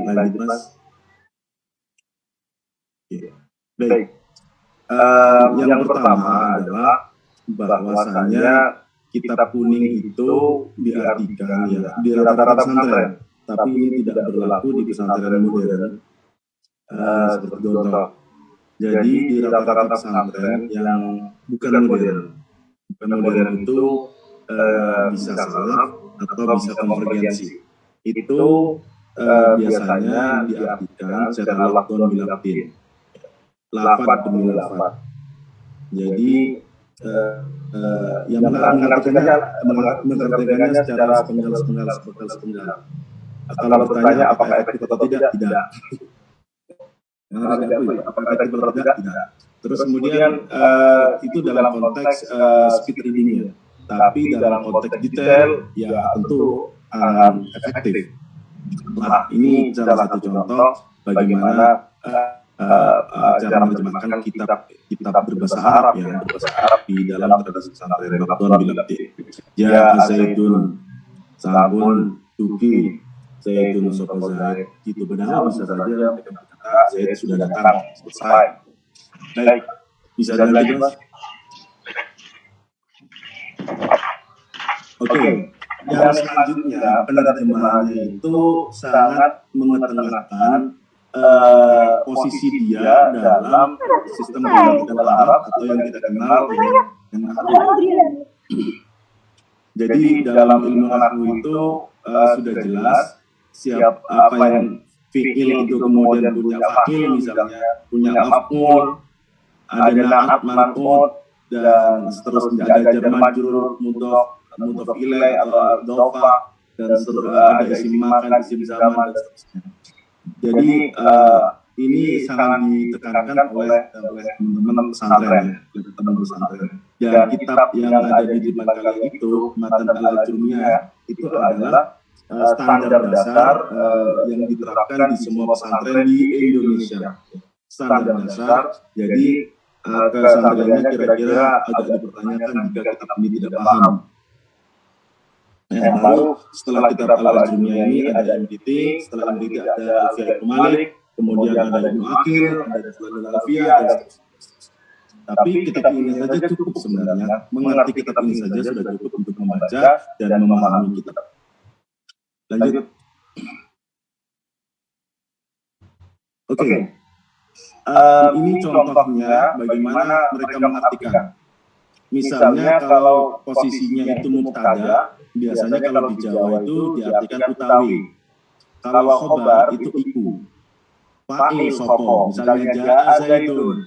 lanjut Mas. Oke. Baik. Yang pertama adalah bahwasanya kitab kuning itu diartikan ya di rata-rata pesantren, tapi ini tidak berlaku di pesantren modern seperti contoh. Jadi di rata-rata pesantren yang bukan modern itu bisa salaf atau bisa konvergensi. Itu biasanya diartikan secara lafdon bilafdin, lafad demi lafad. Jadi yang mengartikannya secara sepenggal. Kalau bertanya apakah efektif atau tidak? Apakah efektif atau tidak? Terus kemudian itu dalam konteks speed reading ya. Tapi dalam konteks detail ya tentu efektif. Nah, ini salah satu contoh bagaimana cara menerjemahkan kitab berbahasa Arab ya, berbahasa Arab di dalam tradisi pesantren Ramadan bilafdin. Ya Zaidun Sabun Tuki Zaidun Sopo Zaid, gitu. Padahal bisa saja mereka berkata Zaid sudah datang, selesai. Baik, bisa dilanjut Mas. Oke. Yang selanjutnya penerjemahannya itu sangat mengetengahkan posisi dia dalam sistem gramatical Arab atau yang kita kenal dengan nahwu. Jadi dalam ilmu nahwu itu sudah jelas apa yang fi'il itu kemudian punya fa'il, misalnya punya maf'ul, ada na'at, man'ut, dan seterusnya, ada jar majrur, mudhof ilaih atau dhofa, dan ada isim makan, isim zaman, dan seterusnya. Jadi ini sangat ditekankan oleh teman-teman pesantren, teman pesantren. Dan kitab yang ada di depan kalian itu, Matan al-Ajrumiyah, itu adalah standar dasar yang diterapkan di semua pesantren di Indonesia. Standar dasar, jadi pesantrennya kira-kira agak dipertanyakan jika kitab ini tidak paham. Lalu setelah kitab al-Ajrumiyah ini ada MDT, setelah MDT ada Alfiyah Ibnu Malik, kemudian ada Ibnu Aqil, ada Jalalain Alfiyah, dan seterusnya. Tapi kitab ini saja cukup sebenarnya, mengerti kitab ini saja sudah cukup untuk membaca dan memahami kitab. Lanjut. Oke. Ini contohnya bagaimana mereka mengartikan. Misalnya kalau posisinya itu mubtada, biasanya kalau di Jawa itu diartikan utawi. Kalau khobar itu iku. Fa'il sopo, misalnya ja'a Zaidun.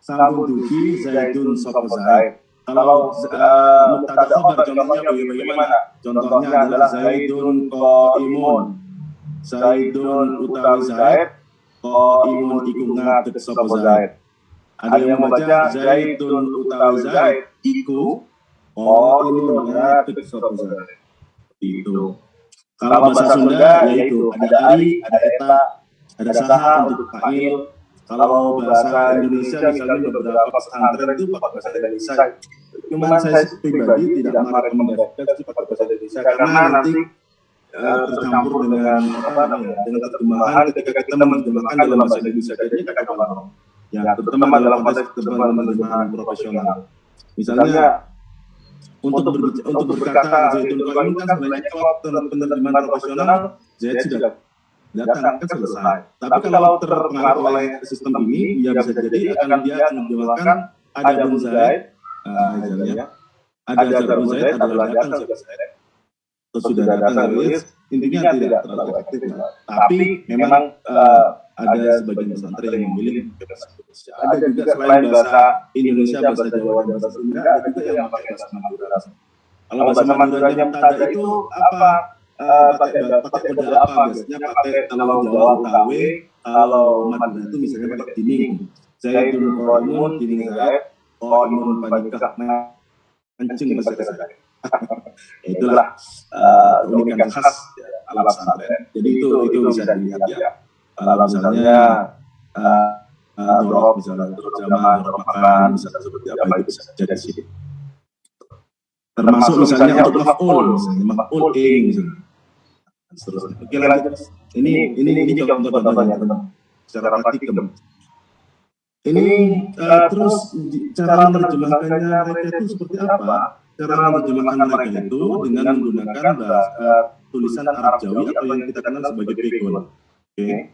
Sambung duki Zaidun sopo Zaid. Kalau mubtada khobar contohnya bagaimana? Contohnya adalah Zaidun qaimun. Zaidun utawi Zaid, qaimun iku ngadeg sopo Zaid. Ada yang membaca Zaidun utawi Zaid iku qaimun ngadeg sopo Zaid. Itu. Kalau bahasa Sunda yaitu ada ari, ada eta, ada saha untuk fa'il. Kalau bahasa Indonesia misalnya beberapa pesantren itu pakai bahasa Indonesia. Cuman saya pribadi tidak merekomendasikan pakai bahasa Indonesia karena nanti tercampur dengan dengan terjemahan ketika kita menerjemahkan dalam bahasa Indonesia jadinya kacau balau. Ya, terutama dalam konteks terjemahan profesional. Misalnya untuk berkata Zaidun qaimun kan sebenarnya kalau penerjemahan profesional Zaid sudah datang kan selesai. Tapi kalau terpengaruh oleh sistem ini, ya bisa jadi dia akan menerjemahkan ada bun Zaid, ada Zarbun Zaid adalah datang Zaid. Atau sudah datang Zaid, intinya tidak terlalu efektif. Tapi memang ada sebagian pesantren yang memilih bahasa Indonesia. Ada juga selain bahasa Indonesia, bahasa Jawa dan bahasa Sunda, ada juga yang pakai bahasa Madura. Kalau bahasa Maduranya mubtada itu apa? Pakai kode apa? Biasanya pakai kalau Jawa utawi, kalau Madura itu misalnya pakai dinding. Zaidun qaimun, dinding Zaid, qaimun panikah mancing bahasa Zaid. Itulah keunikan khas ala pesantren. Jadi itu bisa dilihat ya. Kalau misalnya dorok, misalnya dorok jamaah, dorok makan, misalnya seperti apa itu bisa jadi sini. Termasuk misalnya untuk maf'ul, misalnya maf'ul misalnya. seterusnya. Oke, lanjut. Ini contoh-contohnya teman, secara praktikum. Ini terus cara menerjemahkannya mereka itu seperti apa? Cara menerjemahkan mereka itu dengan menggunakan tulisan Arab Jawi atau yang kita kenal sebagai pegon. Oke.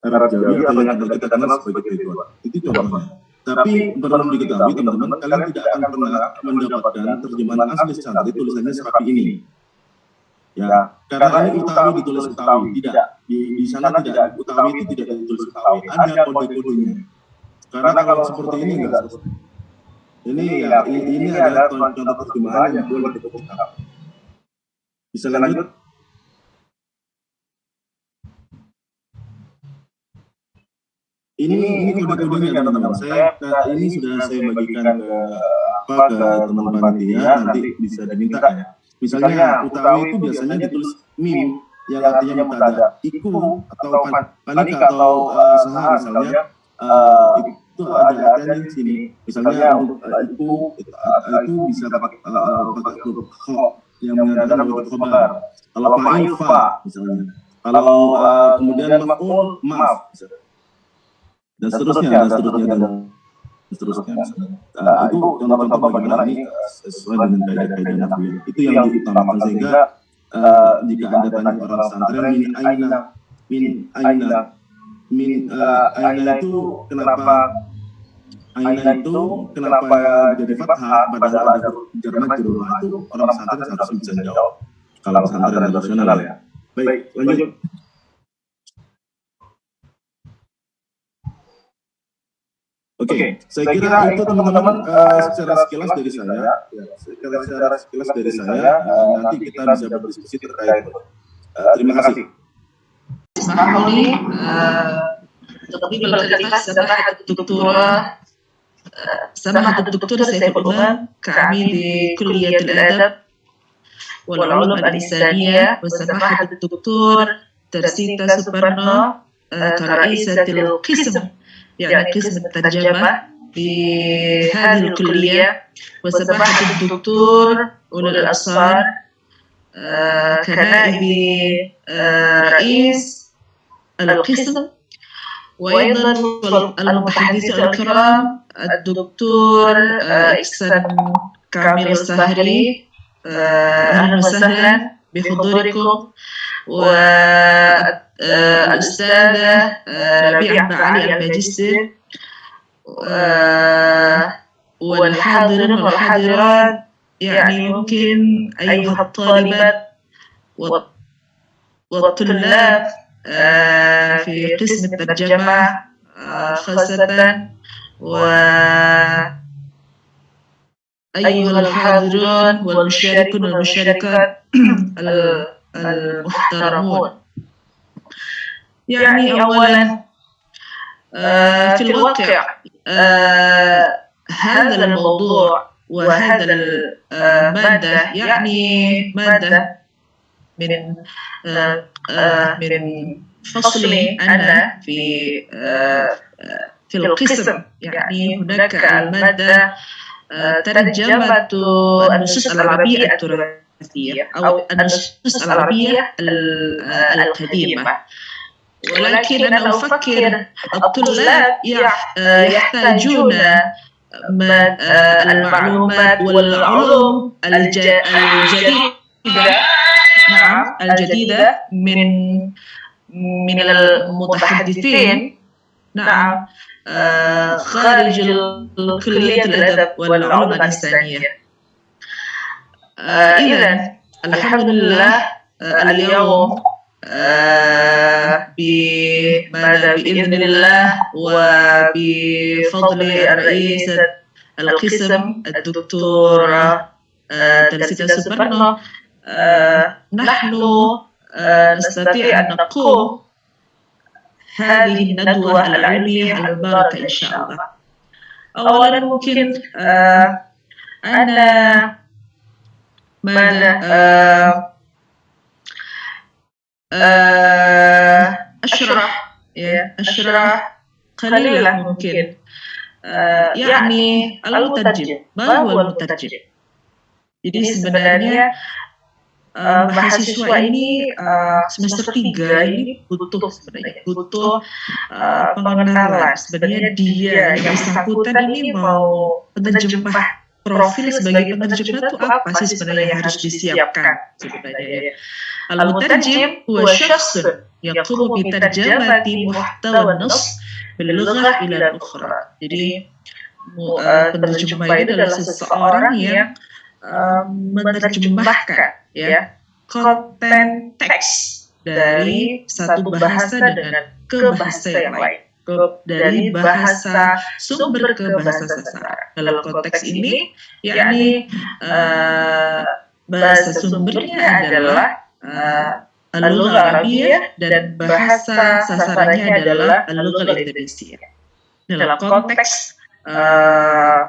Arab Jawi atau yang kita kenal sebagai pegon. Itu contohnya. Tapi perlu diketahui teman-teman, kalian tidak akan pernah mendapatkan terjemahan asli Chantry tulisannya serapi ini. Ya, karena ini Utawi ditulis Utawi, tidak. Di sana tidak, Utawi itu tidak ditulis Utawi, ada kode-kodenya. Karena kalau seperti ini enggak. Ini adalah contoh terjemahan yang boleh kita. Bisa lanjut? Ini kode-kodenya teman-teman. Ini sudah saya bagikan ke teman panitia, nanti bisa diminta ya. Misalnya Utawi itu biasanya ditulis mim yang artinya mutada, iku atau panika atau saha misalnya itu ada artinya di sini. Misalnya untuk itu bisa pakai huruf kha yang mengandalkan huruf khabar. Kalau fa'il fa misalnya. Kalau kemudian maf'ul maf dan seterusnya. Itu contoh-contoh bagaimana ini sesuai dengan kaidah-kaidah nahwu. Itu yang diutamakan sehingga jika Anda tanya orang pesantren min aina itu kenapa jadi fathah padahal ada jar majrur, itu orang pesantren harus bisa jawab kalau pesantren nasional ya. Baik, lanjut. Oke, saya kira itu teman-teman secara sekilas dari saya. Secara sekilas dari saya, nanti kita bisa berdiskusi terkait. Terima kasih. اسمحوا تقديم الكلمات سماحة الدكتور سيف الأمام كعميد كلية الأدب والعلوم الإنسانية، وسماحة الدكتور ترسيتا سوبرنو كرئيسة القسم، يعني قسم الترجمة في هذه الكلية، وسماحة الدكتور أولي الأبصار كنائب رئيس القسم، وأيضا المتحدثين الكرام الدكتور إحسان كامل السهري، أهلا وسهلا بحضوركم، والأستاذة ربيع بن علي الماجستير، والحاضرين والحاضرات، يعني ممكن أيها الطالبات والطلاب في قسم الترجمة خاصة، وأيها الحاضرون والمشاركون والمشاركات المحترمون. يعني أولا في الواقع هذا الموضوع وهذا المادة يعني مادة من فصلي أنا في القسم، يعني هناك المادة ترجمة النصوص العربية التراثية أو النصوص العربية القديمة، ولكن أنا أفكر الطلاب يحتاجون المعلومات والعلوم الجديدة، نعم الجديدة من المتحدثين، نعم خارج كلية الأدب والعلوم الإنسانية. إذن الحمد لله اليوم بإذن الله وبفضل رئيسة القسم الدكتورة ترسيتا سوبرنو نحن نستطيع أن نقوم هذه الندوة العلمية المباركة إن شاء الله. أولا ممكن أنا ماذا أشرح قليلا ممكن. يعني المترجم، ما هو المترجم؟ Jadi sebenarnya mahasiswa ini semester 3 ini butuh pengenalan. Sebenarnya dia yang bersangkutan ini mau penerjemah profil sebagai penerjemah itu apa sih sebenarnya yang harus disiapkan sebenarnya. Al-mutarjim huwa syakhsun yaqumu bi tarjamati muhtawa an-nass bil lughah ila al-ukhra. Jadi penerjemah itu adalah seseorang yang menerjemahkan konten teks dari satu bahasa dengan ke bahasa yang lain, dari bahasa sumber ke bahasa sasaran. Dalam konteks ini, yakni bahasa sumbernya adalah al-lughah Arabiyah dan bahasa sasarannya adalah al-lughah Indonesia. Dalam konteks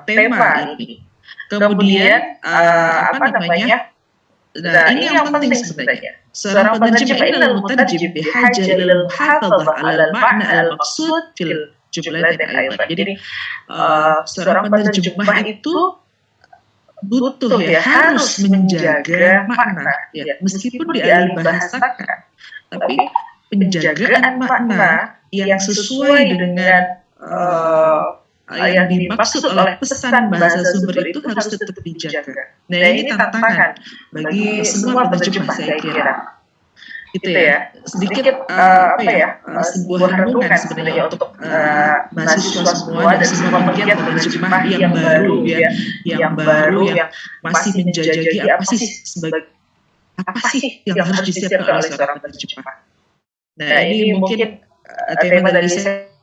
tema ini. Kemudian ini yang penting sebenarnya. Seorang penerjemah ilal mutarjim bihaja ilal muhafadzah ala al-ma'na al-maqsud fil jumlatin aidan. Jadi seorang penerjemah itu butuh harus menjaga makna meskipun dialih bahasakan, tapi penjagaan makna yang sesuai dengan yang dimaksud oleh pesan bahasa sumber itu harus tetap dijaga. Nah, ini tantangan bagi semua penerjemah saya kira. Gitu ya. Sedikit sebuah renungan sebenarnya untuk mahasiswa semua dan semua pegiat penerjemah yang baru yang masih menjajaki apa sih yang harus disiapkan oleh seorang penerjemah. Nah, ini mungkin tema dari saya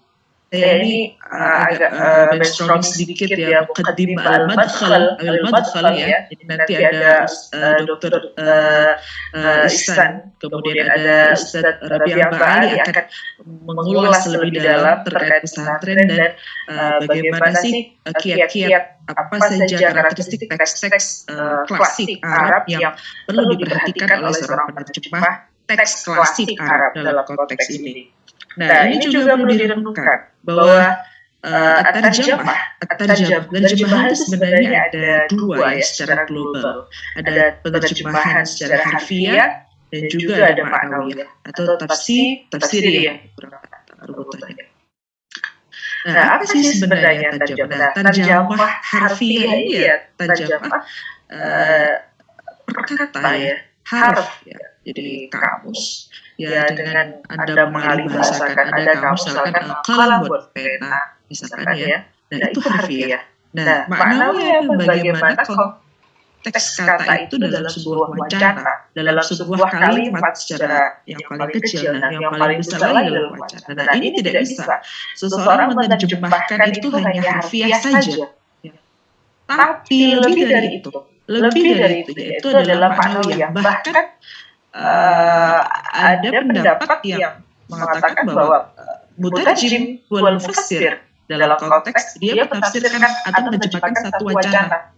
ini agak brainstorming sedikit ya, muqaddimah al-madkhal ya. Jadi nanti ada Dr. Ihsan, kemudian ada Ustadz Rabi' Al-Ba'ali akan mengulas lebih dalam terkait pesantren dan bagaimana sih kiat-kiat apa saja karakteristik teks-teks klasik Arab yang perlu diperhatikan oleh seorang penerjemah teks klasik Arab dalam konteks ini. Nah, ini juga perlu direnungkan bahwa at-tarjamah itu sebenarnya ada dua ya secara global. Ada penerjemahan secara harfiah dan juga ada ma'nawiyah atau tafsir ya rubutannya. Nah, apa sih sebenarnya tarjamah? Tarjamah harfiah ini ya tarjamah perkata ya, harf ya. Jadi kamus ya dengan Anda mengalih bahasakan ada kamus misalkan qalam buat pena misalkan ya. Nah, itu harfiah. Nah, maknanya bagaimana konteks kata itu dalam sebuah wacana, dalam sebuah kalimat secara yang paling kecil dan yang paling besar lagi dalam wacana. Nah, ini tidak bisa seseorang menerjemahkan itu hanya harfiah saja. Tapi lebih dari itu yaitu adalah ma'nawiyah. Bahkan ada pendapat yang mengatakan bahwa mutarjim wal mufassir dalam konteks dia menafsirkan atau menerjemahkan satu wacana,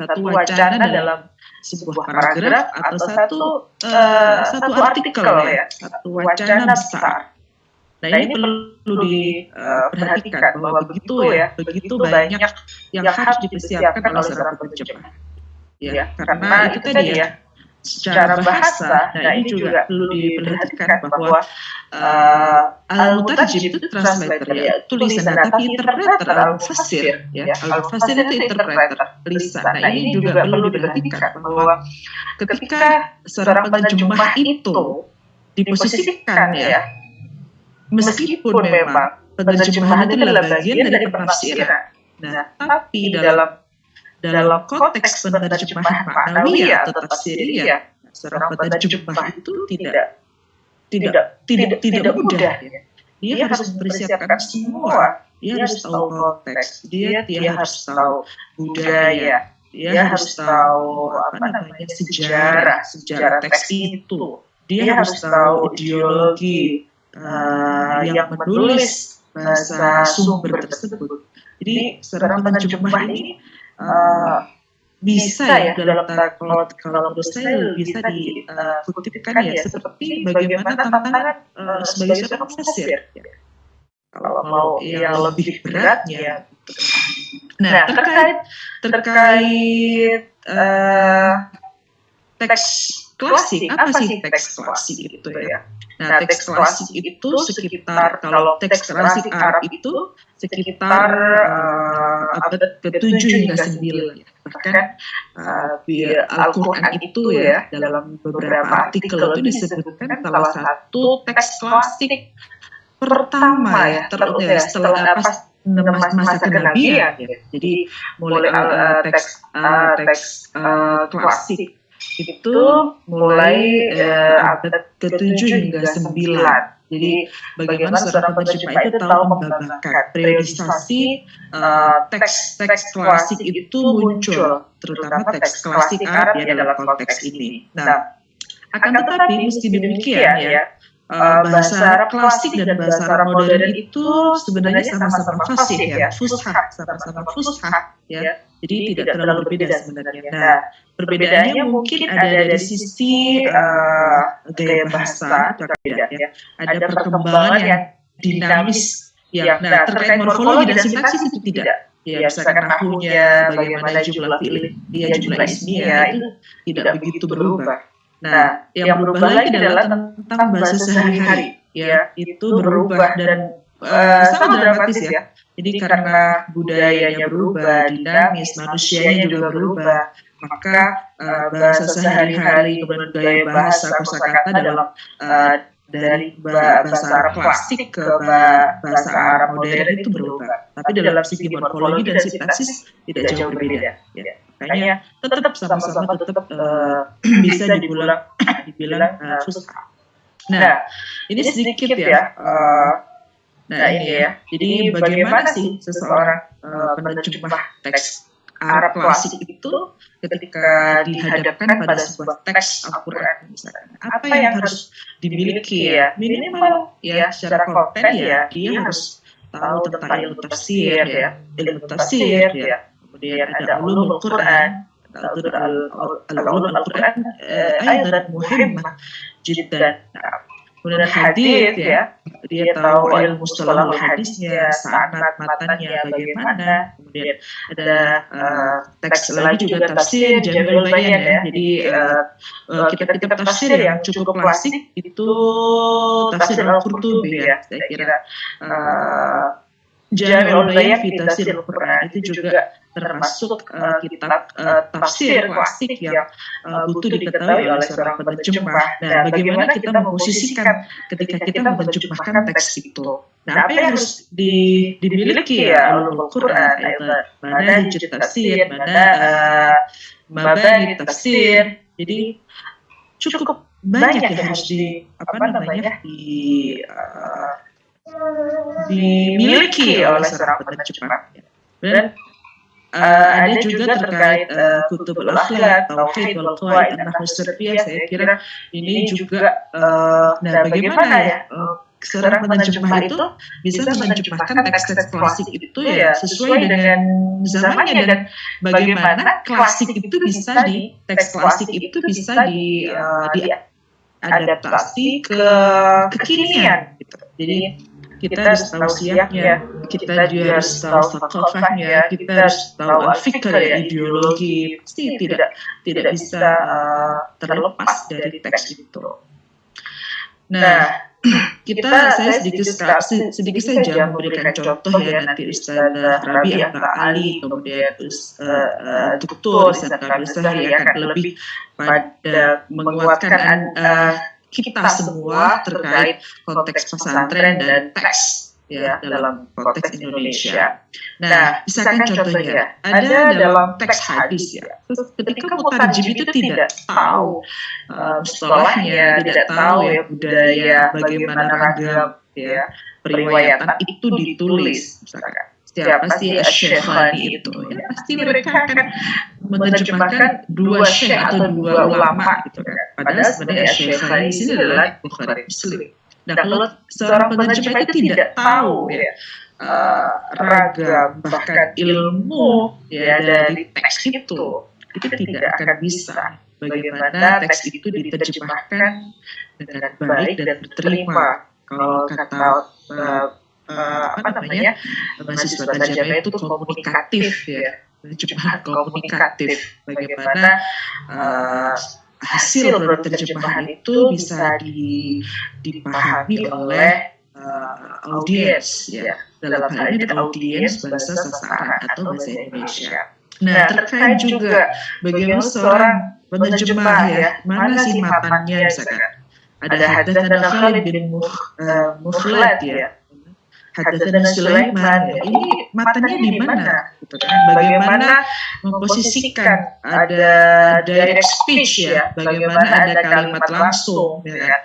satu wacana dalam sebuah paragraf atau satu artikel ya, satu wacana besar. Nah, ini perlu diperhatikan bahwa begitu banyak yang harus dipersiapkan oleh seorang penerjemah. Ya, karena itu tadi ya. Secara bahasa, nah ini juga perlu diperhatikan bahwa al-mutarjim itu translator ya, tulisan, tapi interpreter al-mufassir ya, al-mufassir itu interpreter lisan. Nah, ini juga perlu diperhatikan bahwa ketika seorang penerjemah itu diposisikan ya, meskipun memang penerjemahan itu adalah bagian dari penafsiran, nah tapi dalam konteks penerjemahan ma'nawiyah atau tafsiriyah, seorang penerjemah itu tidak mudah. Dia harus mempersiapkan semua. Dia harus tahu konteks. Dia harus tahu budaya. Dia harus tahu sejarah teks itu. Dia harus tahu ideologi yang menulis bahasa sumber tersebut. Jadi seorang penerjemah ini bisa ya dalam kalau menurut saya bisa dikutipkan ya seperti bagaimana tantangan sebagai seorang mufassir. Kalau mau yang lebih beratnya. Nah, terkait teks klasik, apa sih teks klasik itu ya? Nah, teks klasik itu sekitar, kalau teks klasik Arab itu sekitar abad ke-7 hingga 9. Bahkan Al-Quran itu ya, dalam beberapa artikel itu disebutkan salah satu teks klasik pertama ya, setelah masa kenabian ya. Jadi mulai teks klasik itu mulai abad ke-7 hingga 9. Jadi bagaimana seorang penerjemah itu tahu membabakan periodisasi teks klasik itu muncul, terutama teks klasik Arab ya dalam konteks ini. Nah, akan tetapi meski demikian ya, bahasa Arab klasik dan bahasa Arab modern itu sebenarnya sama-sama fasih ya, fushah, sama-sama fushah ya. Jadi tidak terlalu berbeda sebenarnya. Nah, perbedaannya mungkin ada dari sisi gaya bahasa, ya. Ada perkembangan yang dinamis. Ya. Nah, terkait morfologi dan sintaksis itu tidak. Ya, misalkan nahunya, bagaimana jumlah fi'il, jumlah ismiyah itu tidak begitu berubah. Nah, yang berubah lagi adalah tentang bahasa sehari-hari, ya, itu berubah dan sangat dramatis ya. Jadi karena budayanya berubah, dinamis, manusianya juga berubah, maka bahasa sehari-hari, kemudian gaya bahasa, kosakata dalam dari bahasa Arab klasik ke bahasa Arab modern itu berubah. Tapi dalam segi morfologi dan sintaksis tidak jauh berbeda. Ya. Makanya tetap sama-sama bisa dibilang fushah. Nah, ini sedikit ya. Nah ini ya. Jadi bagaimana sih seseorang penerjemah teks Arab klasik itu ketika dihadapkan pada sebuah teks Al-Quran misalkan, apa yang harus dimiliki ya? Minimal ya secara konten ya dia harus tahu tentang ilmu tafsir ya, kemudian ada ulumul Quran, al-ulum al-Quran aidan muhimmah jiddan. Kemudian hadis ya, dia tahu ilmu mustalahul hadisnya, sanad matannya bagaimana. Kemudian ada teks lagi juga tafsir Jami'ul Bayan ya. Jadi kitab-kitab tafsir yang cukup klasik itu tafsir Al-Qurtubi ya. Saya kira Jami'ul Bayan fi Tafsir Al-Quran itu juga termasuk kitab tafsir klasik yang butuh diketahui oleh seorang penerjemah. Nah, bagaimana kita memposisikan ketika kita menerjemahkan teks itu? Nah, apa yang harus dimiliki ya ulumul Quran? Mana hijab tafsir, mana mabani tafsir. Jadi cukup banyak yang harus dimiliki oleh seorang penerjemah. Dan ada juga terkait kutubul akhlak, tauhid wal qawaid an-nahwu as-sarfiyah. Saya kira ini juga nah bagaimana ya seorang penerjemah itu bisa menerjemahkan teks-teks klasik itu ya sesuai dengan zamannya, dan bagaimana klasik itu bisa teks klasik itu bisa diadaptasi ke kekinian gitu. Jadi kita harus tahu siapnya, kita juga harus tahu thaqafahnya, kita harus tahu al-fikr ya, ideologi. Pasti tidak bisa terlepas dari teks itu. Nah, saya sedikit saja memberikan contoh ya, nanti Ustazah Rabi'ah Ali, kemudian Dr. Ustaz Kamil Sahri akan lebih pada menguatkan kita semua terkait konteks pesantren dan teks ya dalam konteks Indonesia. Nah, misalkan contohnya ada dalam teks hadis ya, ketika mutarjim itu tidak tahu mustalahnya, tidak tahu ya budaya, bagaimana ragam ya periwayatan itu ditulis. Misalkan siapa sih asy-Syekhani itu ya, pasti mereka akan menerjemahkan dua syekh atau dua ulama gitu kan. Padahal sebenarnya asy-Syekhani di sini adalah Bukhari Muslim. Nah, kalau seorang penerjemah itu tidak tahu ya ragam bahkan ilmu ya dari teks itu tidak akan bisa bagaimana teks itu diterjemahkan dengan baik dan diterima. Kalau kata mahasiswa terjemah itu komunikatif ya, penerjemahan komunikatif. Bagaimana hasil produk terjemahan itu bisa dipahami oleh audiens, ya. Dalam hal ini audiens bahasa sasaran atau bahasa Indonesia. Nah, terkait juga bagaimana seorang penerjemah, ya, mana sih matannya, misalkan ada Haddatsana Khalid bin Mukhlad, ya, Haddatsana Sulaiman, ya. Ini matanya di mana? Gitu kan? Bagaimana memposisikan ada direct speech, ya, bagaimana ada kalimat langsung, ya kan?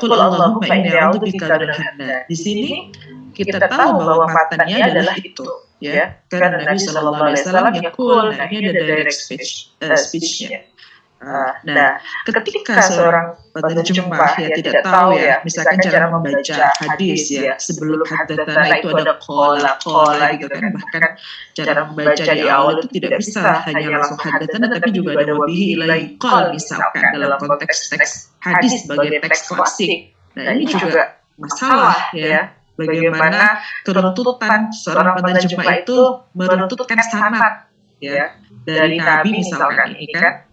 Qul Allahumma inni a'udzubika minal hamd. Di sini kita tahu bahwa matannya adalah itu, ya. Karena Nabi Shallallahu Alaihi Wasallam yaqul, nah ini ada direct speech-nya. Nah, ketika seorang penerjemah, ya, tidak tahu, ya, misalkan cara membaca hadis, ya, sebelum haddatsana itu ada qala gitu kan, bahkan cara membaca di awal itu tidak bisa hanya langsung haddatsana, tapi juga ada wabihi ilaihi qal, misalkan dalam konteks teks hadis sebagai teks klasik. Nah, ini juga masalah, ya, bagaimana keruntutan seorang penerjemah itu meruntutkan sanad, ya, dari Nabi misalkan ini kan,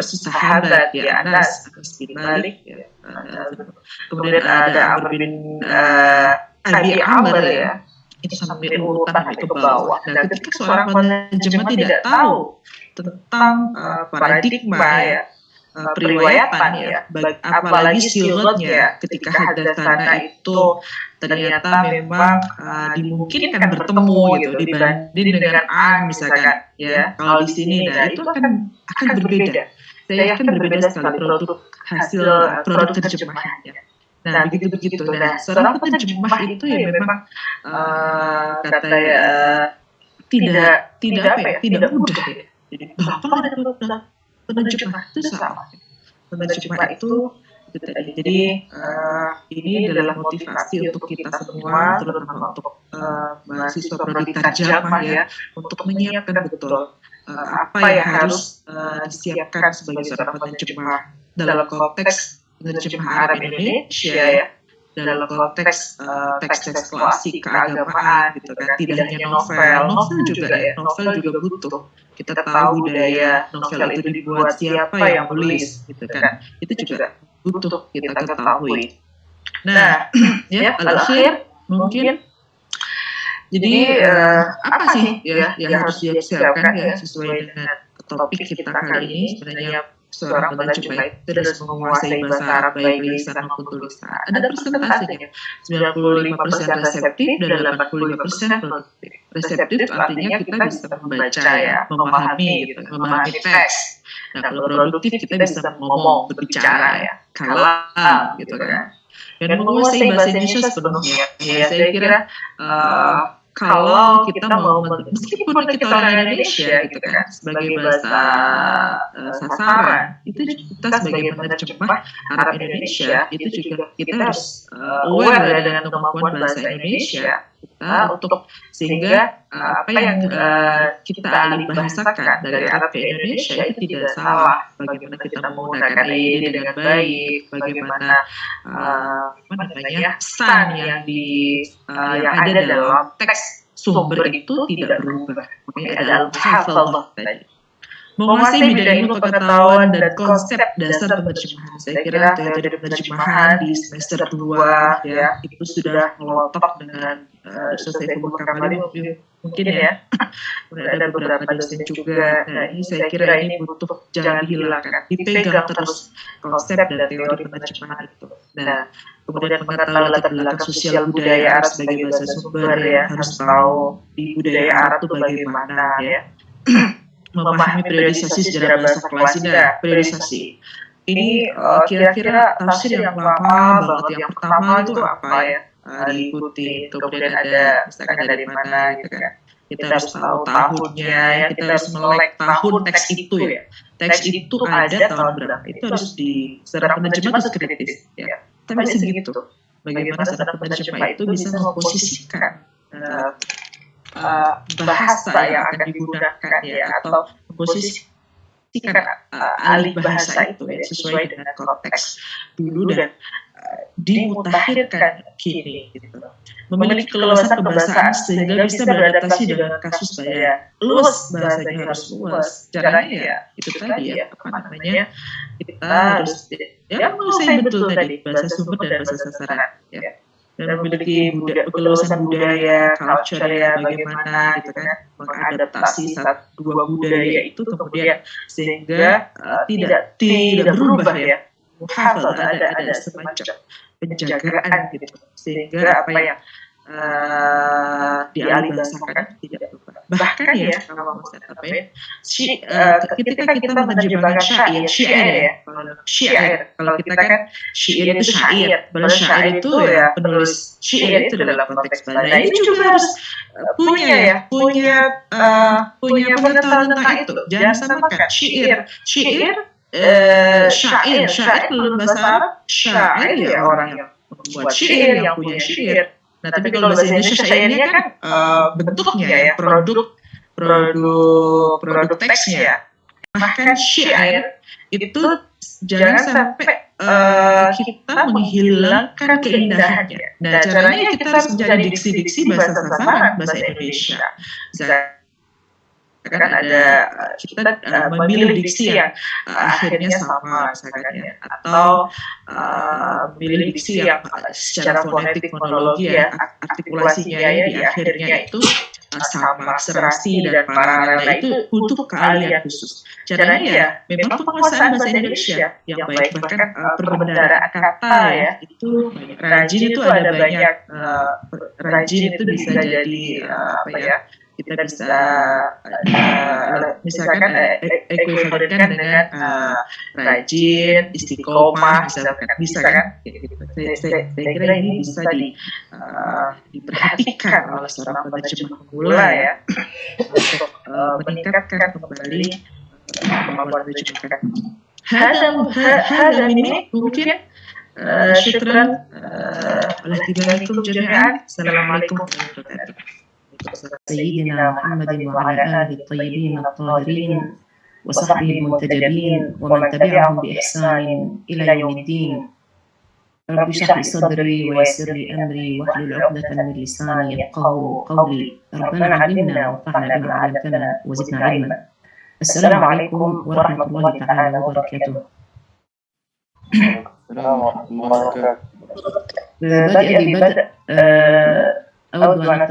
sahabat, ya, Anas bin Malik, ya, kemudian ada Amr bin Abi Amr, ya, itu sampai urutan sampai ke bawah. Nah, ketika seorang penerjemah tidak tahu tentang paradigma, ya, periwayatan, ya, apalagi silotnya, ketika haddatsana itu ternyata memang dimungkinkan bertemu gitu dibanding dengan an misalkan, ya. Kalau di sini, nah itu akan berbeda. Saya yakin berbeda sekali hasil produk terjemahannya. Nah, begitu. Nah, seorang penerjemah itu ya memang tidak mudah, ya. Jadi gampang ada penerjemah itu sama. Penerjemah itu tadi. Jadi ini adalah motivasi untuk kita semua, terutama untuk mahasiswa prodi terjemah, ya, untuk menyiapkan betul apa yang harus disiapkan sebagai seorang penerjemah dalam konteks penerjemah Arab Indonesia, ya, dalam konteks teks-teks klasik keagamaan, gitu kan. Tidak hanya novel juga, ya, novel juga butuh. Kita tahu budaya novel itu dibuat siapa yang menulis, gitu kan. Itu juga butuh kita ketahui. Nah, ya, al-akhir mungkin jadi apa sih, ya, yang harus disiapkan, ya, sesuai dengan topik kita kali ini. Sebenarnya seorang penerjemah itu harus menguasai bahasa Arab baik lisan maupun tulisan. Ada persentasenya, 95% reseptif dan 85% produktif. Reseptif artinya kita bisa membaca, ya, memahami teks. Nah, kalau produktif kita bisa ngomong, berbicara, ya, kalam, gitu kan. Dan menguasai bahasa Indonesia sepenuhnya. Ya, saya kira kalau kita mau, meskipun kita orang Indonesia, gitu kan, sebagai bahasa sasaran, itu kita sebagai penerjemah Arab Indonesia, itu juga kita harus aware dengan kemampuan bahasa Indonesia kita untuk sehingga apa yang kita alih bahasakan dari Arab ke Indonesia itu tidak salah. Bagaimana kita menggunakan EYD dengan baik, bagaimana pesan yang ada dalam teks sumber itu tidak berubah. Makanya ada al-muhafadzah tadi. Menguasai bidang ilmu pengetahuan dan konsep dasar penerjemahan. Saya kira teori penerjemahan di semester 2, ya, itu sudah melotot dengan Saiful Kamal mungkin, ya. Ada beberapa dosen juga. Nah, ini saya kira ini butuh jangan dihilangkan, dipegang terus konsep dan teori penerjemahan itu. Nah, kemudian mengetahui latar belakang sosial budaya Arab sebagai bahasa sumber, ya, harus tahu di budaya Arab itu bagaimana, ya. Memahami periodisasi sejarah bahasa Klasida, periodisasi. Ini kira-kira tafsir yang lama banget. Yang pertama itu apa, ya? Diikuti. Kemudian ada misalkan dari mana, gitu kan. Kita harus tahu tahunnya, ya. Kita harus melek tahun teks itu, ya. Teks itu ada tahun berapa. Itu harus seorang penerjemah harus kritis, ya. Tapi segitu. Bagaimana seorang penerjemah itu bisa memposisikan bahasa yang akan digunakan, ya, atau memposisikan alih bahasa itu, ya, sesuai dengan konteks dulu dan dimutakhirkan kini gitu. Memiliki keluasan kebahasaan sehingga bisa beradaptasi dengan kasus bahaya. Luas bahasanya harus luas. Caranya ya itu tadi ya, apa namanya, kita harus ya menguasai betul tadi bahasa sumber dan bahasa sasaran ya. Dan memiliki keluasan budaya, culture ya, bagaimana gitu kan, mengadaptasi dua budaya itu kemudian sehingga tidak berubah ya. Muhafadzah ada semacam penjagaan gitu, sehingga apa yang dialih bahasakan tidak berubah. Bahkan ya, kalau apa ya, ketika kita menerjemahkan syair, kalau kita kan syair itu syair, padahal syair itu ya penulis syair itu dalam konteks bahasa. Nah, ini juga harus punya pengetahuan tentang itu. Jangan samakan syair dalam bahasa Arab, syair ya orang yang membuat syair, yang punya syair. Nah, tapi kalau bahasa Indonesia syairnya kan bentuknya ya, produk teksnya. Bahkan syair itu jangan sampai kita menghilangkan keindahannya. Nah, caranya kita harus mencari diksi-diksi bahasa sasaran bahasa Indonesia. Kan ada kita memilih diksi yang akhirnya sama misalkan ya, atau memilih diksi yang secara fonetik fonologi ya, artikulasinya ya di akhirnya itu sama, serasi dan paralel. Nah, itu butuh keahlian khusus. Caranya ya memang penguasaan bahasa Indonesia yang baik, bahkan perbendaharaan kata ya itu rajin itu ada banyak. Rajin itu bisa jadi apa ya, kita bisa misalkan ekuivalenkan dengan rajin, istiqomah misalkan gitu. Saya kira ini bisa diperhatikan oleh seorang penerjemah pemula ya untuk meningkatkan kembali kemampuan menerjemahkan. Hada ini mungkin syukran ala ihtimamikum jami'an. Assalamualaikum warahmatullahi wabarakatuh. سيدنا محمد وعلى آله الطيبين الطاهرين وصحبه المنتجبين ومن تبعهم بإحسان إلى يوم الدين. رب اشرح لي صدري ويسر لي أمري واحلل عقدة من لساني يفقهوا قولي. ربنا علمنا وانفعنا بما علمتنا وزدنا علما. السلام عليكم ورحمة الله تعالى وبركاته. السلام ورحمة الله وبركاته. ببدء أود أن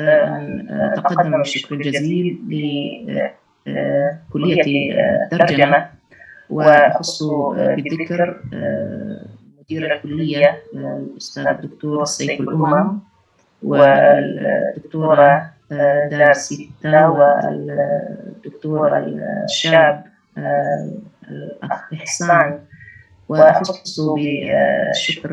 أتقدم بالشكر الجزيل لكلية الترجمة، وأخص بالذكر مدير الكلية الأستاذ الدكتور سيف الأمم، والدكتورة دار ستة، والدكتور الشاب الأخ إحسان. وأخص بالشكر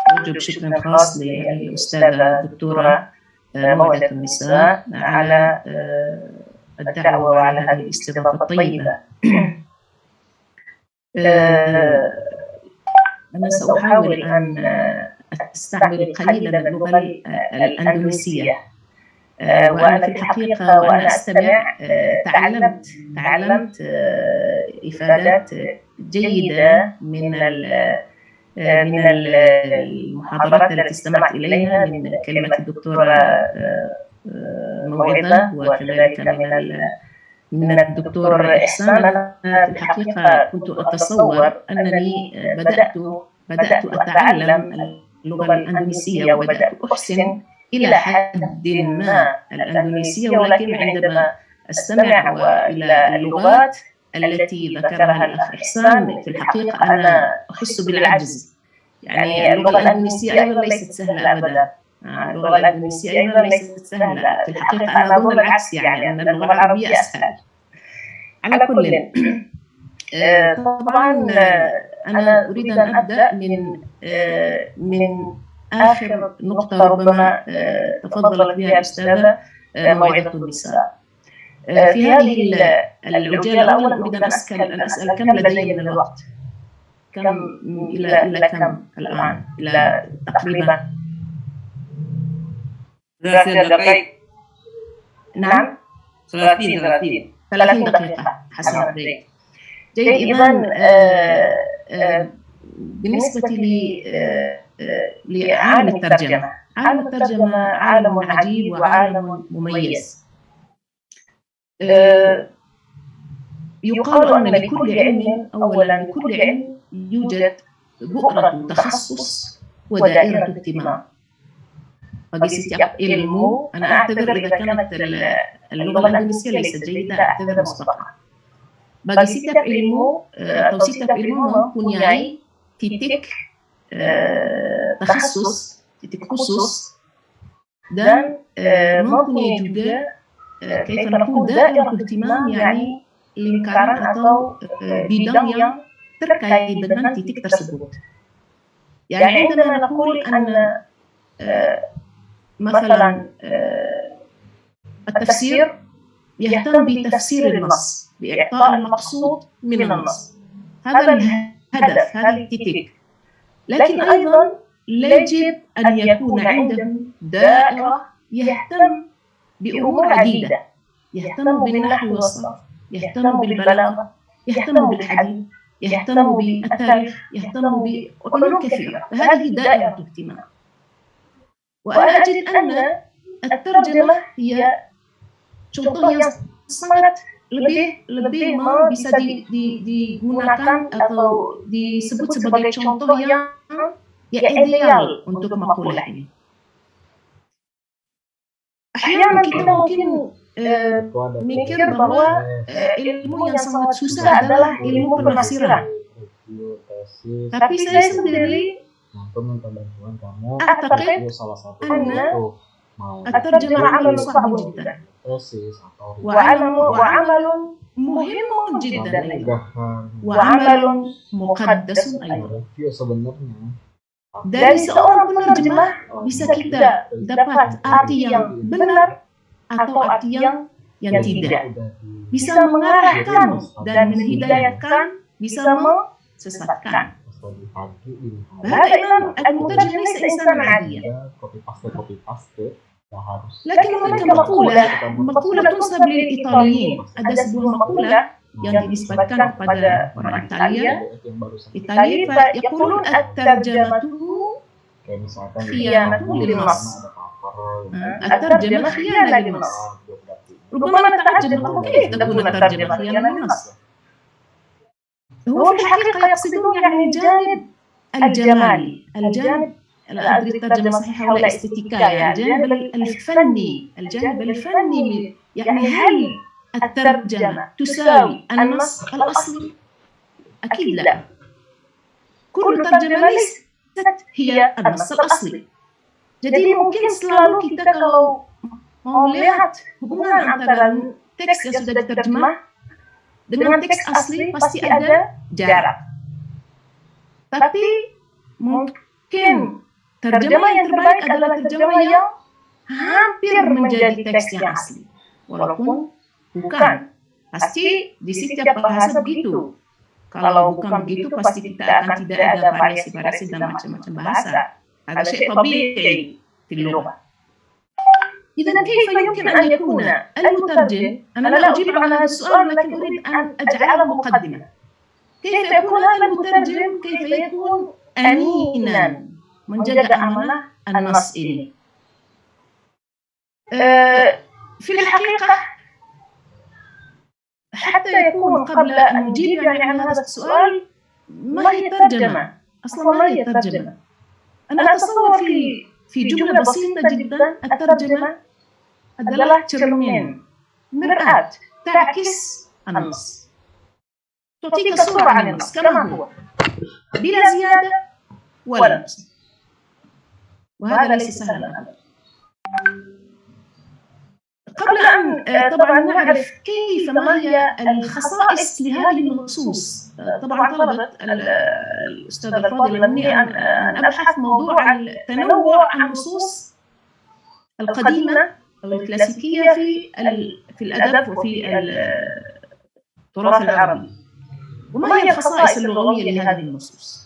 أوجب شكر خاص للأستاذة الدكتورة موعدة النساء على الدعوة وعلى هذه الاستضافة الطيبة. أنا سأحاول أن أستعمل قليلا اللغة الأندونيسية، وأنا في الحقيقة وأنا أستمع تعلمت إفادات جيدة من المحاضرات التي استمعت إليها، من كلمة الدكتورة موعظة، وكذلك من الدكتور إحسان. أنا في الحقيقة كنت أتصور أنني بدأت أتعلم اللغة الأندونيسية وبدأت أحسن إلى حد ما الأندونيسية، ولكن عندما أستمع إلى اللغات التي ذكرها الأخ إحسان في الحقيقة أنا أحس بالعجز. يعني اللغة الأندونيسية أيضا ليست سهلة أبدا. اللغة الأندونيسية أيضا ليست سهلة في الحقيقة. أنا أظن العكس، يعني أن اللغة العربية أسهل. على كل طبعا أنا أريد أن أبدأ من آخر نقطة ربما تفضلت بها الأستاذة موعظة النساء. في هذه العجالة أولا أريد أن أسأل كم لدي من الوقت؟ كم إلى كم الآن؟ إلى تقريبا 3 دقائق. نعم 30 دقيقة حسنا. جيد. إذن بالنسبة لعالم الترجمة، عالم الترجمة عالم عجيب وعالم مميز. يقال أن لكل علم أولا لكل علم يوجد بؤرة تخصص ودائرة اهتمام. bagi setiap ilmu, أنا أعتذر إذا كانت اللغة الإنجليزية ليست جيدة، أعتذر مسبقا. bagi setiap ilmu atau setiap ilmu mempunyai titik takhasus, titik khusus, dan mempunyai juga كيف نقول دائرة اهتمام، يعني lingkaran atau bidang yang terkait dengan titik tersebut. يعني عندما نقول أن مثلا التفسير يهتم بتفسير النص، بإعطاء المقصود من النص، هذا الهدف، هذه التتك. لكن أيضا يجب أن يكون عنده دائرة يهتم بأمور عديدة، يهتم بالنحو والصرف، يهتم بالبلاغة، يهتم بالحديث، يهتم بالتاريخ، يهتم بعلوم كثيرة، فهذه دائرة اهتمام. وأنا أجد أن الترجمة هي contohnya sangat lebih bisa digunakan atau disebut sebagai contoh yang ideal untuk makalah ini. أحيانا kita mungkin mikir bahwa ilmu yang sangat susah adalah ilmu penafsiran. Tapi saya sendiri أعتقد أن الترجمة عمل صعب جدا وعمل مهم جدا وعمل مقدس أيضا. Dari seorang penerjemah bisa kita dapat arti yang benar atau arti yang tidak, bisa mengarahkan dan menghidayahkan, bisa mesesatkan. هذا إمام المترجم ليس إنسانا عاديا، لكن هناك مقولة تنسب للإيطاليين. Ada sebuah maqalah yang dinisbatkan kepada orang Italia, فيقولون الترجمة خيانة للنص. الترجمة خيانة للنص. ربما نتعجب كيف تكون الترجمة خيانة للنص؟ هو في الحقيقة يقصدون يعني الجانب الجمالي، الجانب لا أدري الترجمة صحيحة ولا استاتيكية، الجانب الفني، يعني هل الترجمة تساوي النص الأصلي؟ أكيد لا. كل ترجمة ليست هي النص الأصلي. Jadi mungkin selalu kita kalau mau lihat hubungan antara teks yang sudah diterjemah dengan teks asli pasti ada jarak. Tapi mungkin terjemah yang terbaik adalah terjemah yang hampir menjadi teks yang asli. Walaupun bukan. Pasti di setiap bahasa begitu. Kalau bukan begitu pasti kita akan tidak ada variasi-variasi dalam macam-macam bahasa. Ada syai' tabi'i في اللغة. إذا كيف يمكن أن يكون المترجم، أنا لا أجيب على هذا السؤال لكن أريد أن أجعله مقدمة، كيف يكون هذا المترجم كيف يكون أمينا menjaga amanah النص ini؟ في الحقيقة حتى يكون قبل أن نجيب يعني عن هذا السؤال ما هي الترجمة؟ أصلا ما هي الترجمة؟ أنا أتصور في جملة بسيطة جدا الترجمة adalah cermin, مرآة تعكس النص، تعطيك صورة عن النص كما هو بلا زيادة ولا نقص، وهذا ليس سهلا. قبل أن طبعا نعرف كيف ما هي الخصائص لهذه النصوص، طبعا طلبت الأستاذ الفاضل مني أن أبحث موضوع تنوع النصوص القديمة أو الكلاسيكية في الأدب وفي التراث العربي، وما هي الخصائص اللغوية لهذه النصوص.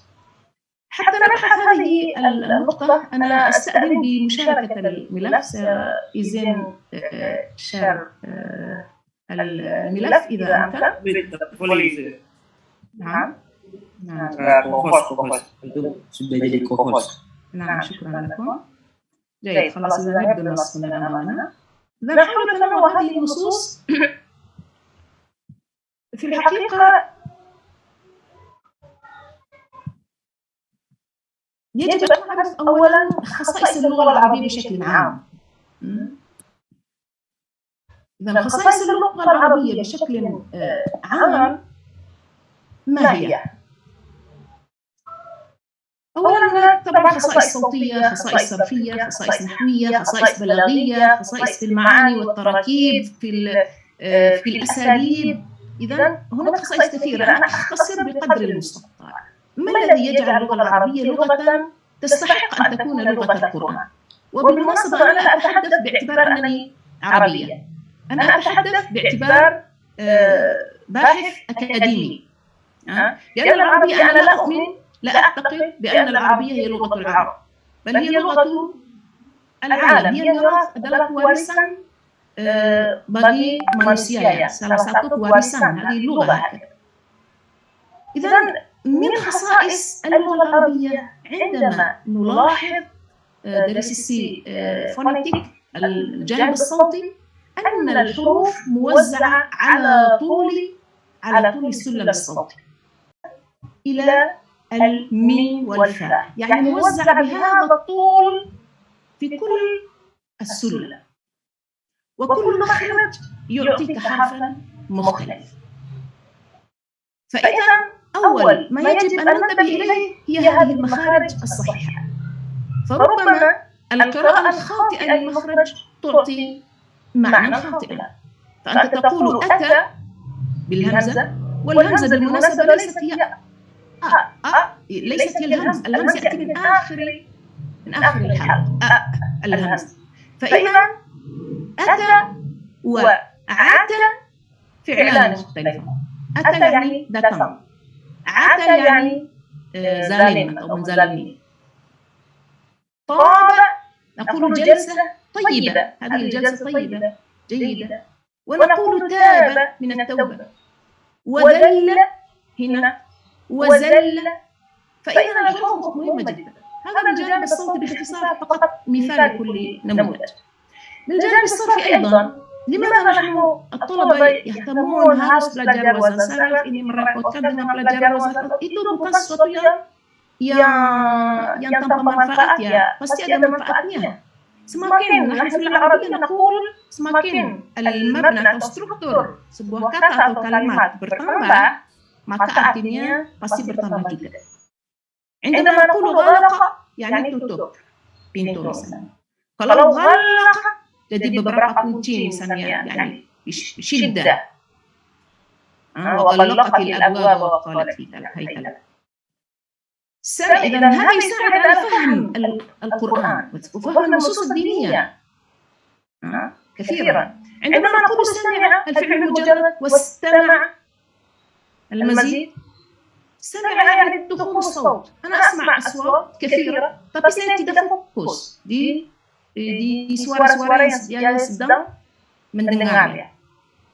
حتى نبحث هذه النقطة أنا أستأذن بمشاركة الملف، سأزين شير الملف إذا أمكن. نعم. Nah, co-host itu sudah jadi co-host. نعم شكرا لكم. جيد خلاص إذا نبدأ النص من أمامنا. إذا نحاول تناول هذه النصوص في الحقيقة يجب أن نعرف أولا خصائص اللغة العربية بشكل عام. إذا خصائص اللغة العربية بشكل عام ما هي؟ أولاً طبعاً خصائص صوتية، خصائص صرفية، خصائص نحوية، خصائص بلاغية، خصائص في المعاني والتراكيب، في الأساليب. إذا هناك خصائص كثيرة، أنا أختصر بقدر المستطاع. ما الذي يجعل اللغة العربية لغة تستحق أن تكون لغة القرآن؟ وبالمناسبة أنا لا أتحدث باعتبار أنني عربية، أنا أتحدث باعتبار باحث أكاديمي، لأن العربية أنا لا أعتقد بأن العربية هي لغة العرب، بل هي لغة العالم، هي ميراث adalah warisan bagi manusia, salah satu warisan هذه اللغة. إذن من خصائص اللغة العربية عندما نلاحظ dari sisi فونيتيك الجانب الصوتي أن الحروف موزعة على طول السلم الصوتي إلى الميم والفاء، يعني موزع بهذا الطول في كل السلم، وكل مخرج يعطيك حرفا مختلف. فإذا أول ما يجب أن ننتبه إليه هي هذه المخارج الصحيحة. فربما القراءة الخاطئة للمخرج تعطي معنى خاطئا، فأنت تقول أتى بالهمزة، والهمزة بالمناسبة ليست هي ليست هي الهمز يأتي من آخر الحرف الهمز. فإذا أتى وعتى فعلان مختلفان. أتى يعني داتان، عتى يعني زالم أو من زالمين. طاب نقول جلسة طيبة، هذه الجلسة طيبة جيدة. ونقول تاب من التوبة. وذل هنا وزل. فإذا الحروف مهمة جدا. هذا الجانب الصوتي باختصار فقط مثال لكل نموذج. بالجانب الصرفي أيضا لماذا نحن الطلبة يهتمون harus belajar wazan saraf, ini merepotkan dengan pelajaran wazan saraf? Itu bukan sesuatu yang tanpa manfaat, ya pasti ada manfaatnya. Semakin nahnu fil Arabiyyah naqul, semakin al-mabna atau struktur sebuah kata atau kalimat bertambah, maka artinya pasti bertambah juga. Indama naqulu ghalaqa yani tutup pintu misalnya. Kalau ghalaqa jadi beberapa kunci misalnya yani syiddah. Wa ghallaqatil abwab wa qalat haytala. إذن هذا يساعد على فهم القرآن وفهم النصوص الدينية كثيرا. عندما نقول استمع الفعل مجرد واستمع المزيد. استمع يعني دخول الصوت. أنا أسمع أصوات كثيرة tapi saya tidak fokus di suara-suara yang sedang mendengar ya.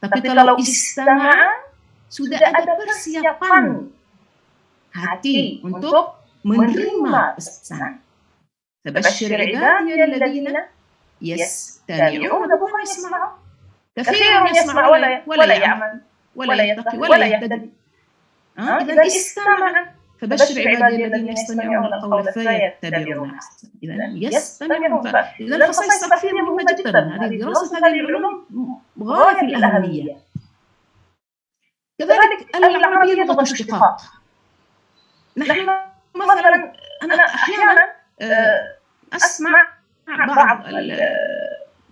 Tapi kalau istama'a sudah ada persiapan hati untuk menerima pesan. Fabashshir ibadiy alladhina yastami'una wa yasma'un. Kathirun yasma' wala ya'mal wala yattaqi wala yahtadi. إذا استمع فبشر عبادي الذين يستمعون القول فيتبعون أحسنه. إذا يستمعون. إذا الخصائص الصرفية مهمة جدا. هذه دراسة هذه العلوم غاية في الأهمية. كذلك العربية لغة اشتقاق. نحن مثلا أنا أحيانا أسمع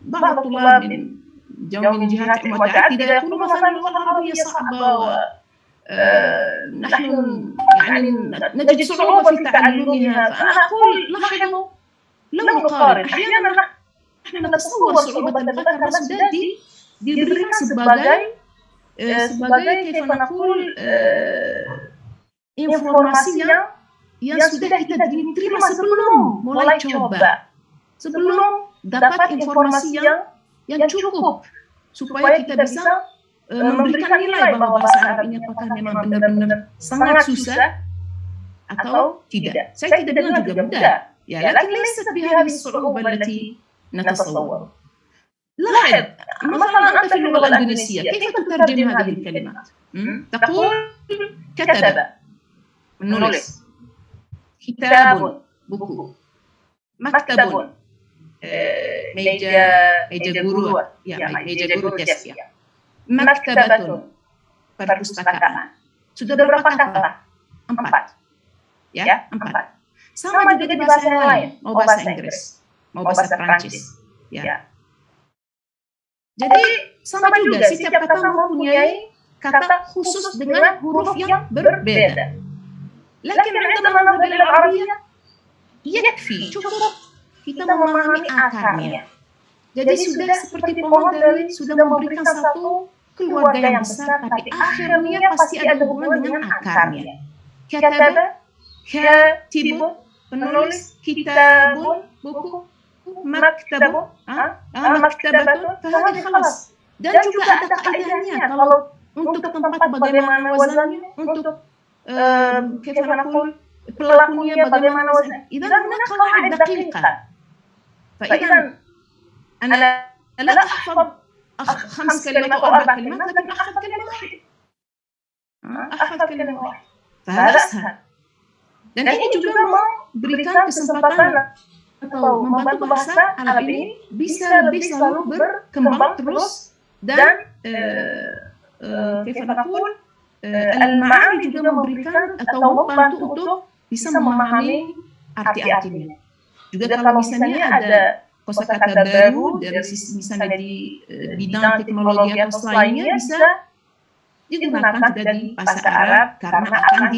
بعض الطلاب من جهات متعددة يقولون مثلا اللغة العربية صعبة ونحن يعني نجد صعوبة في تعلمها. فأنا أقول لاحظوا لو نقارن أحيانا نحن نتصور صعوبة اللغة karena sudah diberikan sebagai كيف نقول informasi yang sudah kita terima sebelum mulai coba, sebelum dapat informasi yang cukup supaya kita bisa memberikan nilai bahwa bahasa Arab ini apakah memang benar-benar sangat susah atau tidak. Saya tidak bilang juga mudah. Ya, لكن ليست بهذه الصعوبة التي نتصور. لاحظ مثلا أنت في اللغة الإندونيسية كيف تترجم هذه الكلمات؟ تقول كتب menulis, kitabun buku, maktabun meja guru, ya meja guru desk ya, maktabatun perpustakaan. Sudah berapa kata? 4, ya 4. Sama juga di bahasa yang lain, mau bahasa Inggris, mau bahasa Prancis, ya. Jadi sama juga setiap kata mempunyai kata khusus dengan huruf yang berbeda. Lakin عندما ننظر إلى العربية يكفي cukup kita memahami akarnya. Jadi sudah seperti pohon dari sudah memberikan satu keluarga yang besar, tapi akhirnya pasti ada hubungan dengan akarnya. Kataba, katibun, penulis, kitabun, buku, maktabun, maktabatun, fahadi khalas. Dan juga ada kaidahnya, kalau untuk tempat bagaimana wazannya, untuk كيف نقول pelakunya bagaimana wazannya. إذا هناك قواعد دقيقة. فإذا أنا لا أحفظ 5 كلمات أو 4 كلمات، لكن أحفظ كلمة واحدة. أحفظ كلمة واحدة. فهذا أسهل. Dan ini juga memberikan kesempatan atau membantu bahasa Arab ini bisa lebih selalu berkembang terus dan كيف نقول al-ma'ani juga memberikan atau membantu untuk bisa memahami arti-artinya. Juga kalau misalnya ada kosakata baru dari misalnya di bidang teknologi atau lainnya bisa digunakan juga di bahasa Arab karena akan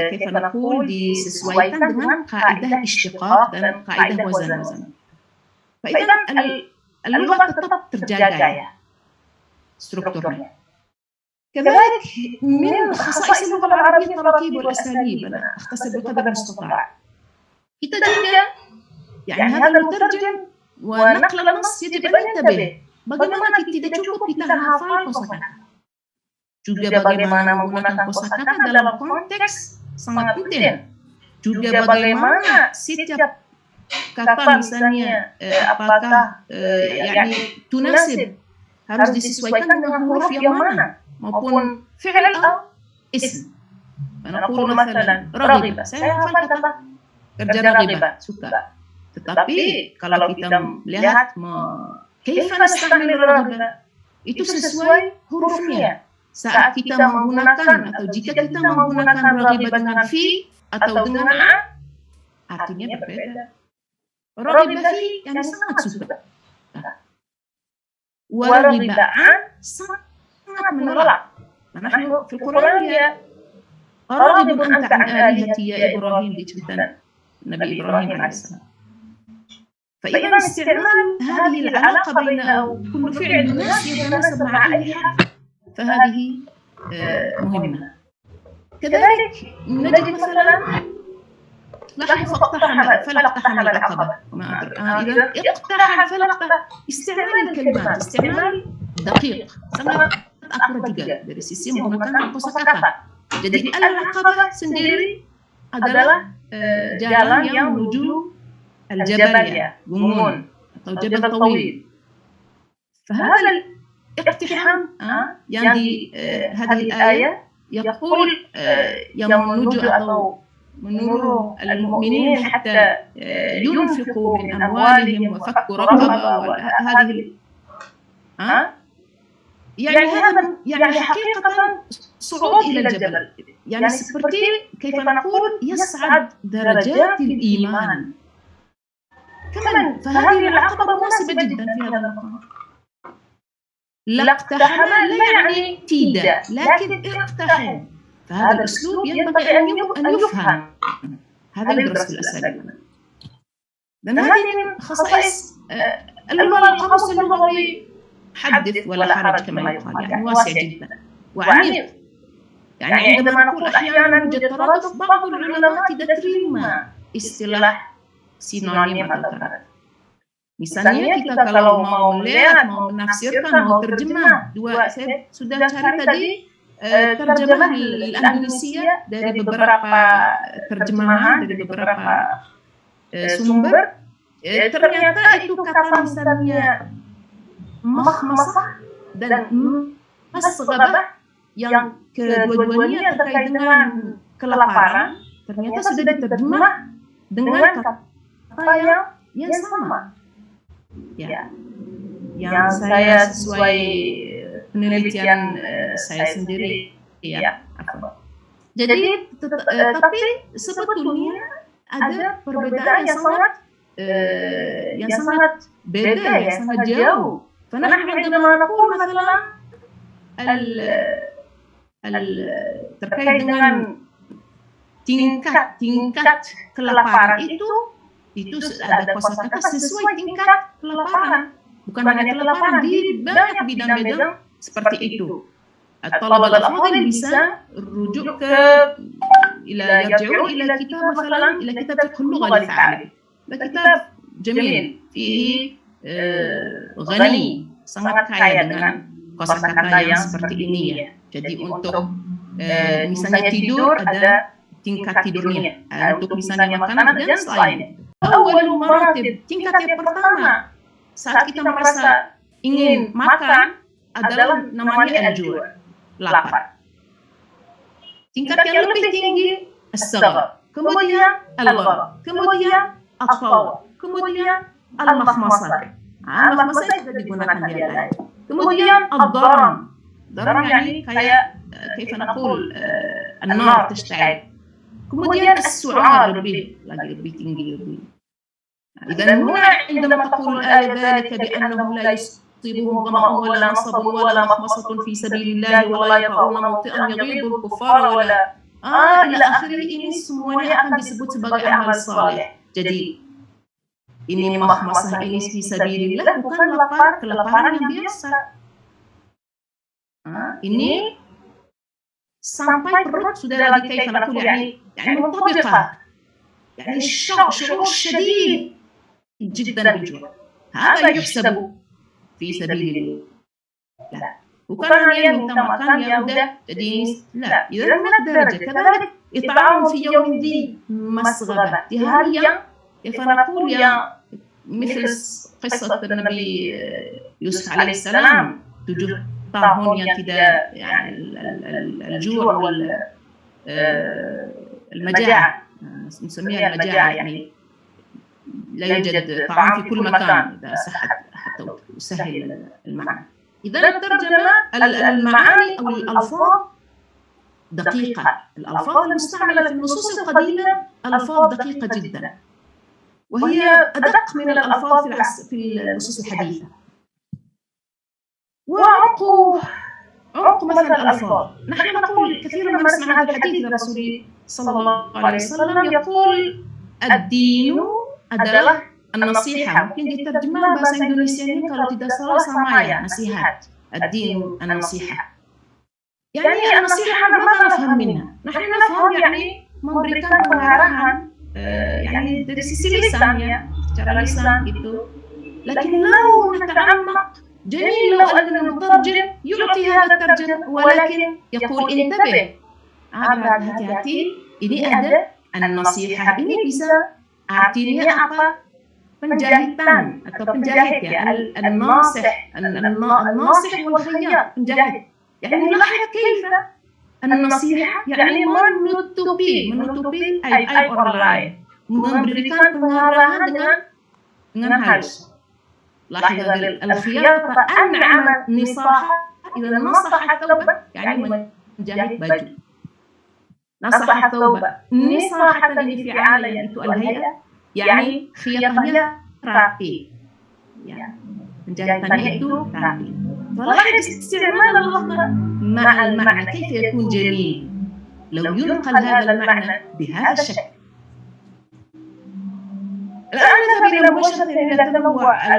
كيف نقول disesuaikan dengan kaidah istiqaq dan kaidah wazan-wazan. فإذا اللغة tetap terjaga ya strukturnya. كذلك من خصائص اللغة العربية التراكيب والأساليب أنا أختصر بقدر المستطاع. kita juga يعني هذا المترجم ونقل النص يجب أن ينتبه bagaimana tidak cukup kita hafal kosakata, juga bagaimana menggunakan kosakata dalam konteks sangat penting, juga bagaimana setiap kata misalnya apakah yakni tunasib harus disesuaikan dengan huruf yang mana maupun fi'il atau ism. Naqulu masalan raghiba, saya hafal kata kerja raghiba, suka. Tetapi kalau kita melihat kaifa nasta'milu raghiba, itu sesuai hurufnya. Saat kita menggunakan atau jika kita menggunakan raghiba dengan fi atau dengan a, artinya berbeda. Raghiba fi yang sangat suka. Wa raghiba an sangat menolak. Nahnu fi Al-Quran ya raghibun anta an alihati ya Ibrahim di cerita Nabi Ibrahim alaihissalam. فإذا استعمال هذه العلاقة بين كل فعل الناس يتناسب مع أي حرف فهذه مهمة. كذلك نجد مثلا لاحظ فلاقتحم العقبة وما أدرك إذا اقتحم فلاقتحم استعمال الكلمات استعمال دقيق sangat akurat juga dari sisi menggunakan kosakata. Jadi al-aqabah sendiri adalah jalan yang menuju al-jabal ya, gunung atau jabal tawil. فهذا الاقتحام yang di hadis ayat يقول yang menuju atau menurut al-mu'minin hatta yunfiqu min amwalihim wa fakku raqabah wa hadhihi يعني حقيقة صعود إلى الجبل يعني seperti كيف نقول يصعد درجات الإيمان كمان فهذه العقبة مناسبة جدا في هذا المقام. لاقتحم لا يعني tidak لكن اقتحم فهذا الأسلوب ينبغي أن يفهم هذا يدرس في الأساليب. dan هذه من خصائص اللغة القاموس اللغوي حدث ولا حرج كما يقال يعني واسع جدا وعميق. يعني عندما نقول أحيانا يوجد ترادف بعض العلماء tidak terima istilah sinonim atau kata. Misalnya kita kalau mau melihat, mau menafsirkan, mau terjemah, saya sudah cari tadi terjemah Indonesia dari beberapa terjemahan dari beberapa sumber, ternyata itu kata misalnya mahmasah dan masghabah yang kedua-duanya terkait dengan kelaparan, ternyata sudah diterjemah dengan kata yang sama. Ya, yang saya sesuai penelitian saya sendiri, ya. Jadi, tapi sebetulnya ada perbedaan yang sangat beda, yang sangat jauh. فنحن عندما نقول مثلا terkait dengan tingkat kelaparan itu ada kosakata sesuai tingkat kelaparan, bukan hanya kelaparan di banyak bidang-bidang seperti itu. Talabah al-afadhil bisa rujuk ke يرجعون إلى كتاب مثلا إلى كتاب فقه اللغة للثعلبي. كتاب جميل فيه غني, sangat kaya dengan kosakata yang seperti ini ya. Jadi untuk misalnya tidur ada tingkat tidurnya, untuk misalnya makanan dan selain. Awal maratib, tingkat yang pertama saat kita merasa ingin makan adalah namanya al-ju', lapar. Tingkat yang lebih tinggi as-saghar, kemudian al-ghadab, kemudian al-thaw, kemudian al-makhmasah. Makhmasah sudah digunakan di ayat. Kemudian ad-daram. Daram yani kayak كيف نقول النار تشتعل. Kemudian as-su'al lebih tinggi lebih. إذا هنا عندما تقول الآية ذلك بأنهم لا يصيبهم ظمأ ولا نصب ولا مخمصة في سبيل الله ولا يطؤون موطئا يغيظ الكفار ولا إلى آخره, ini semuanya akan disebut sebagai amal saleh. Jadi ini makhmasah ini fi sabilillah bukan kelaparan yang biasa. Ini sampai perut sudah lagi كيف نقول يعني منطبقة, يعني شعور شديد جدا بالجوع. هذا يحسب في سبيل الله. bukan hanya minta makan ya udah jadi لا, إذا هناك درجة. كذلك إطعام في يوم ذي مسغبة, di hari yang كيف نقول مثل قصة النبي يوسف عليه السلام 7 tahun yang tidak يعني الجوع والمجاعة, نسميها المجاعة, يعني لا يوجد طعام في كل مكان إذا صحت حتى أسهل المعنى. إذا الترجمة المعاني أو الألفاظ دقيقة. الألفاظ المستعملة في النصوص القديمة ألفاظ دقيقة جدا, وهي أدق من الألفاظ في النصوص الحديثة. وعمق مثلا الألفاظ, نحن نقول كثيرا ما نسمع هذا الحديث لرسول صلى الله عليه وسلم يقول الدين adalah an-nasihah. Mungkin diterjemah bahasa Indonesia ini kalau tidak salah sama ya, nasihat. Ad-din an-nasihah. Yani an-nasihah ماذا نفهم منها؟ نحن نفهم يعني memberikan pengarahan يعني dari sisi lisan ya, secara lisan gitu. Lakin لو نتعمق جميل لو أن المترجم يعطي هذا الترجمة ولكن يقول انتبه, hati-hati, ini ada an-nasihah. Ini bisa artinya apa? Penjahitan atau penjahit ya, al-nasih wal khayyat, penjahit. Yani لاحظ كيف النصيحة يعني menutupi aib orang lain, memberikan pengarahan dengan halus. لاحظ الخياطة أنعم النصاحة إذا نصح الثوب يعني menjahit baju. نصح الثوب نصاحة لانفعال yaitu al-hay'ah, يعني خياطahnya rapi, ya, penjahitannya itu rapi. فلاحظ استعمال اللفظ مع المعنى كيف يكون جميل لو ينقل هذا المعنى بهذا الشكل. الآن نذهب إلى مباشرة إلى تنوع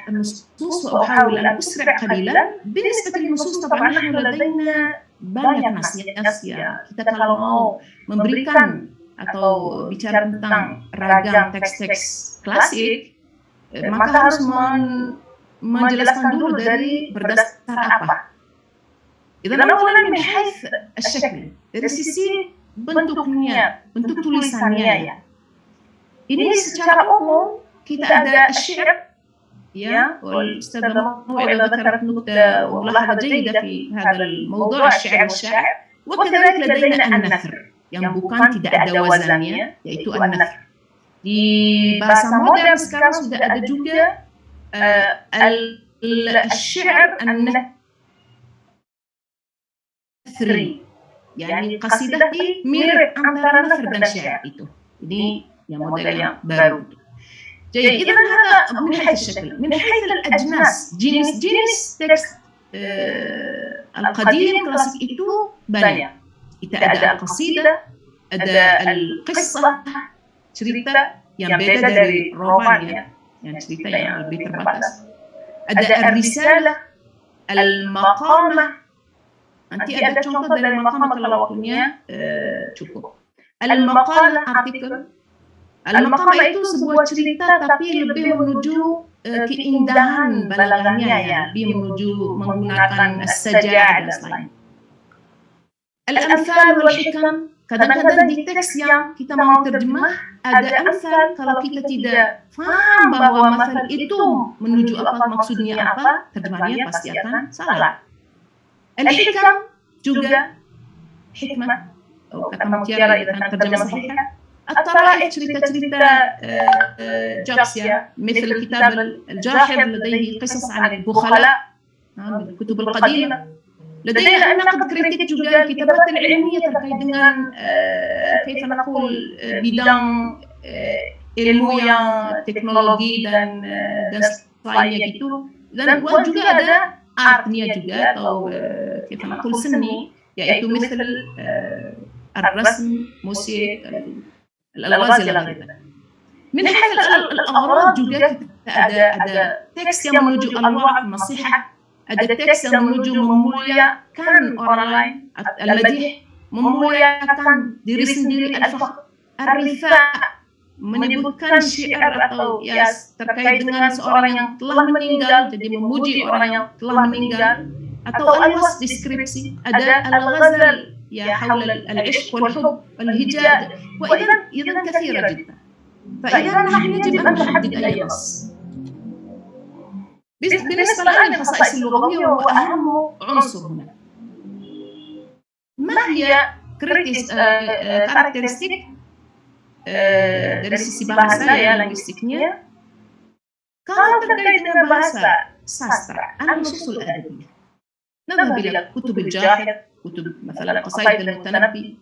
النصوص وأحاول أن أسرع قليلا. بالنسبة للنصوص طبعا نحن لدينا banyak nas ya. Kita kalau mau memberikan atau bicara tentang ragam teks-teks klasik, maka harus menjelaskan dulu dari berdasar apa. إذا أولا من حيث الشكل dari sisi bentuknya, bentuk tulisannya ya. Ini secara umum kita ada الشعر يا والأستاذة موعظة ذكرت نكتة وملاحظة جيدة في هذا الموضوع الشعر والشاعر وكذلك لدينا النثر yang bukan tidak ada wazannya yaitu an-nathr. Di bahasa modern sekarang sudah ada juga al-syi'r an-nathri, yani qasidah mirip antara nathr dan syair itu. Ini yang model yang baru. Jadi إذا هذا من حيث الشكل. من حيث الأجناس jenis teks القديم klasik itu banyak. Kita ada al-qasidah, ada al-qissah, cerita yang beda dari roman ya, yang cerita yang lebih terbatas. Ada al-risalah, al-maqamah. Nanti ada contoh dari maqamah kalau waktunya cukup. Al-maqal artikel. Al-maqamah itu sebuah cerita tapi lebih menuju keindahan balaghahnya ya, lebih menuju menggunakan as-sajaa dan lain-lain. Al-amthal wal hikam, kadang-kadang di teks yang kita mau terjemah ada amthal, kalau kita tidak paham bahwa mathal itu menuju apa, maksudnya apa, terjemahannya pasti akan salah. Al-hikam juga hikmah, kata Mutiara إذا terjemah صحيحة. الطرائف cerita-cerita jokes ya, مثل كتاب الجاحظ لديه قصص عن البخلاء الكتب القديمة. لدينا نقد كريتيك juga الكتابات العلمية terkait dengan كيف نقول bidang ilmu yang teknologi dan lainnya gitu. Dan juga ada artnya juga atau كيف نقول seni, yaitu مثل الرسم، موسيقى، الألغاز إلى غير ذلك. من حيث الأغراض juga kita ada teks yang menuju al-wa'd, nasihat. Ada teks yang menuju memuliakan orang lain, al-madih, memuliakan diri sendiri, al-fakhr, ar-rifa', menyebutkan syiar atau ya terkait dengan seorang yang telah meninggal, jadi memuji orang yang telah meninggal, atau al-wasf, deskripsi. Ada al-ghazal ya حول العشق والحب والهجاء، وإذا كثيرة جدا. فإذا نحن يجب أن نحدد أي نص. بالنسبة لنا الخصائص اللغوية هو أهم عنصر هنا. ما هي karakteristik dari sisi bahasa ya, linguistiknya? Kalau terkait dengan bahasa sastra, النصوص الأدبية. نذهب إلى كتب الجاحظ، كتب مثلا قصائد المتنبي،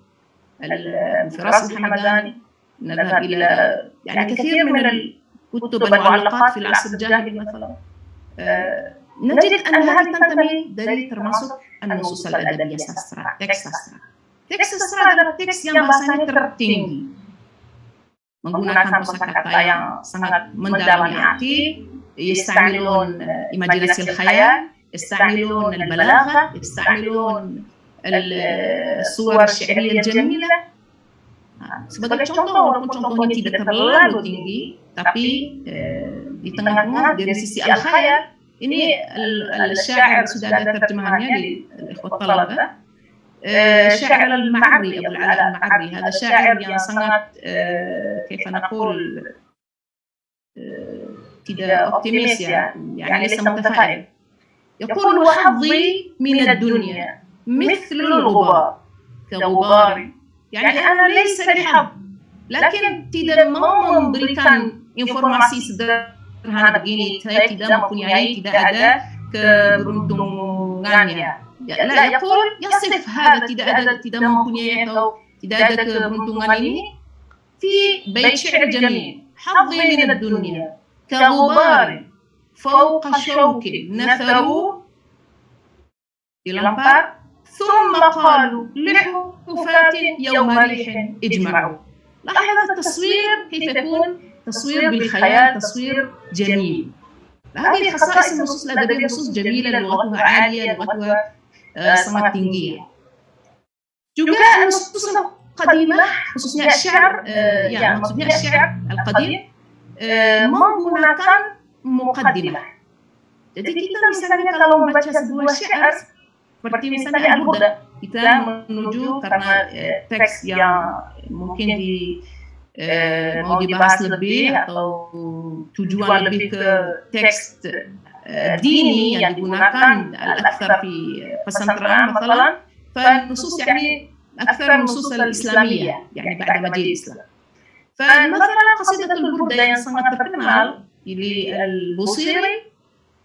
الفراس الحمداني، نذهب إلى يعني كثير من الكتب المعلقات في العصر الجاهلي مثلا. نجد أن هذه تنتمي dari termasuk النصوص الأدبية sastra, teks sastra. Teks sastra adalah teks yang bahasanya tertinggi, menggunakan kosakata yang sangat mendalami arti, يستعملون imajinasi الخيال، يستعملون البلاغة، يستعملون الصور الشعرية الجميلة. Sebagai contoh, walaupun contohnya tidak terlalu tinggi, tapi di tengah-tengah dari sisi al-khayal, ini al-syair sudah ada terjemahannya di ikhwat talabah. Syair al-Ma'arri, Abu al-Ala al-Ma'arri, هذا syair yang sangat كيف نقول tidak optimis ya, يعني ليس متفائل. يقول وحظي من الدنيا مثل الغبار كغبار، يعني أنا ليس لي حظ، لكن tidak mau memberikan informasi sederhana begini, saya tidak mempunyai, tidak ada keberuntungannya. لا يقول يصف هذا tidak mempunyai atau tidak ada keberuntungan ini في بيت شعر جميل. حظي من الدنيا كغبار فوق شوك نثروا الأنبار ثم قالوا لحفاة يوم ريح اجمعوا. لاحظ التصوير كيف يكون تصوير بالخيال، تصوير جميل. هذه خصائص النصوص الأدبية، نصوص جميلة، لغتها عالية، لغتها sangat tinggi. Juga النصوص القديمة khususnya الشعر ya, maksudnya الشعر القديم menggunakan muqaddimah. Jadi kita misalnya kalau membaca sebuah syair, seperti misalnya Al-Burda, kita menuju karena teks yang mungkin mau dibahas lebih atau tujuan lebih ke teks dini yang digunakan al-akthar fi pesantren مثلا فالنصوص يعني أكثر النصوص الإسلامية يعني بعد مجيء الإسلام. فمثلا قصيدة البردة yang sangat terkenal للبوصيري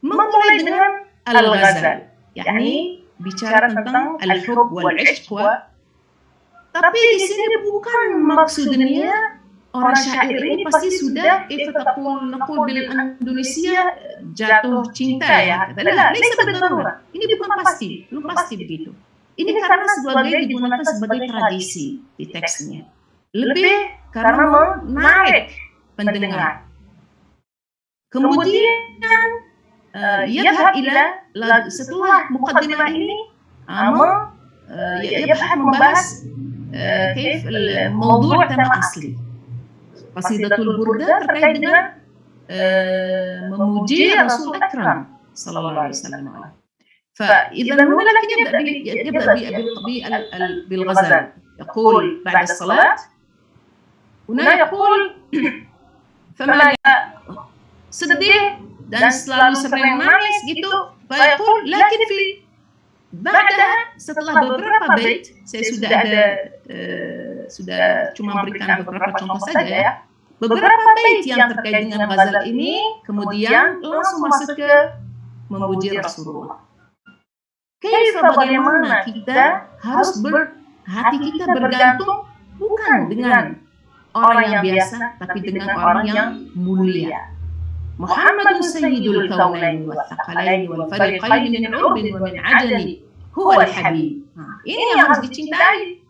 memulai dengan al-ghazal, yakni bicara tentang al-hub wal-ishq, tapi di sini bukan maksudnya orang syair ini pasti sudah naqul bil Indonesia jatuh cinta ya. Laisa بالضرورة. Ini bukan pasti, belum pasti begitu. Ini karena digunakan sebagai tradisi di teksnya. Lebih karena menarik pendengar. Kemudian yadhab ila setelah muqaddimah ini yadhab membahas كيف الموضوع tema asli. Qasidatul Burda terkait dengan memuji Rasul Akram sallallahu alaihi wasallam. فإذا هنا لكن يبدأ بالغزل، يقول بعد الصلاة هنا يقول فما sedih dan selalu sering nangis gitu. فيقول لكن في بعدها setelah beberapa bait, saya sudah cuma berikan beberapa contoh saja ya. Beberapa bait yang terkait dengan ghazal ini kemudian langsung masuk ke memuji Rasulullah. Bagaimana kita harus hati kita bergantung bukan dengan orang yang biasa, tapi dengan orang yang mulia. Muhammadun sayyidul kaunain wa thaqalain wal fariqain min urbin wa min ajami huwa al-habib. Ini yang harus dicintai.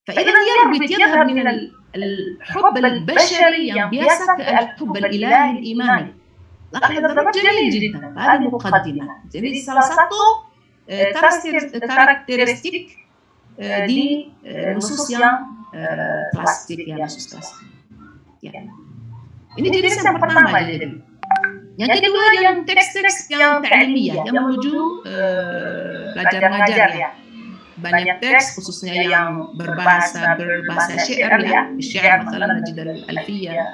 فإذا يذهب من الحب البشري yang biasa ke الحب الإلهي الإيماني. هذا جميل جدا. هذه مقدمة. Jadi salah satu karakteristik di nusus yang klasik ya, nusus klasik. Ya. Ini jenis yang pertama jadi. Yang kedua yang teks-teks yang ta'limiyah yang menuju belajar mengajar ya. Banyak teks khususnya yang berbahasa syair ya. Syair misalnya Najid al-Alfiyah.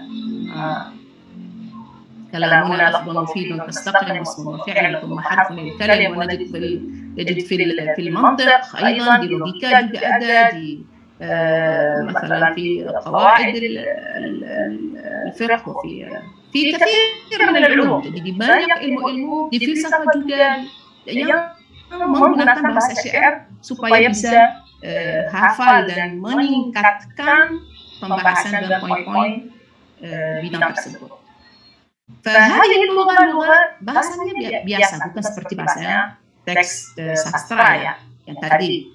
كلامنا لفظ مفيد تستقيم اسم وفعل ثم حرف للكلم ونجد في المنطق ايضا دي لوجيكا juga ada di مثلا في قواعد الفقه وفي كثير من العلوم. Jadi banyak ilmu-ilmu di filsafat juga yang menggunakan bahasa syair supaya bisa hafal dan meningkatkan pembahasan dan poin-poin bidang tersebut. فهذه اللغة bahasanya biasa, bukan seperti bahasanya teks sastra ya yang tadi.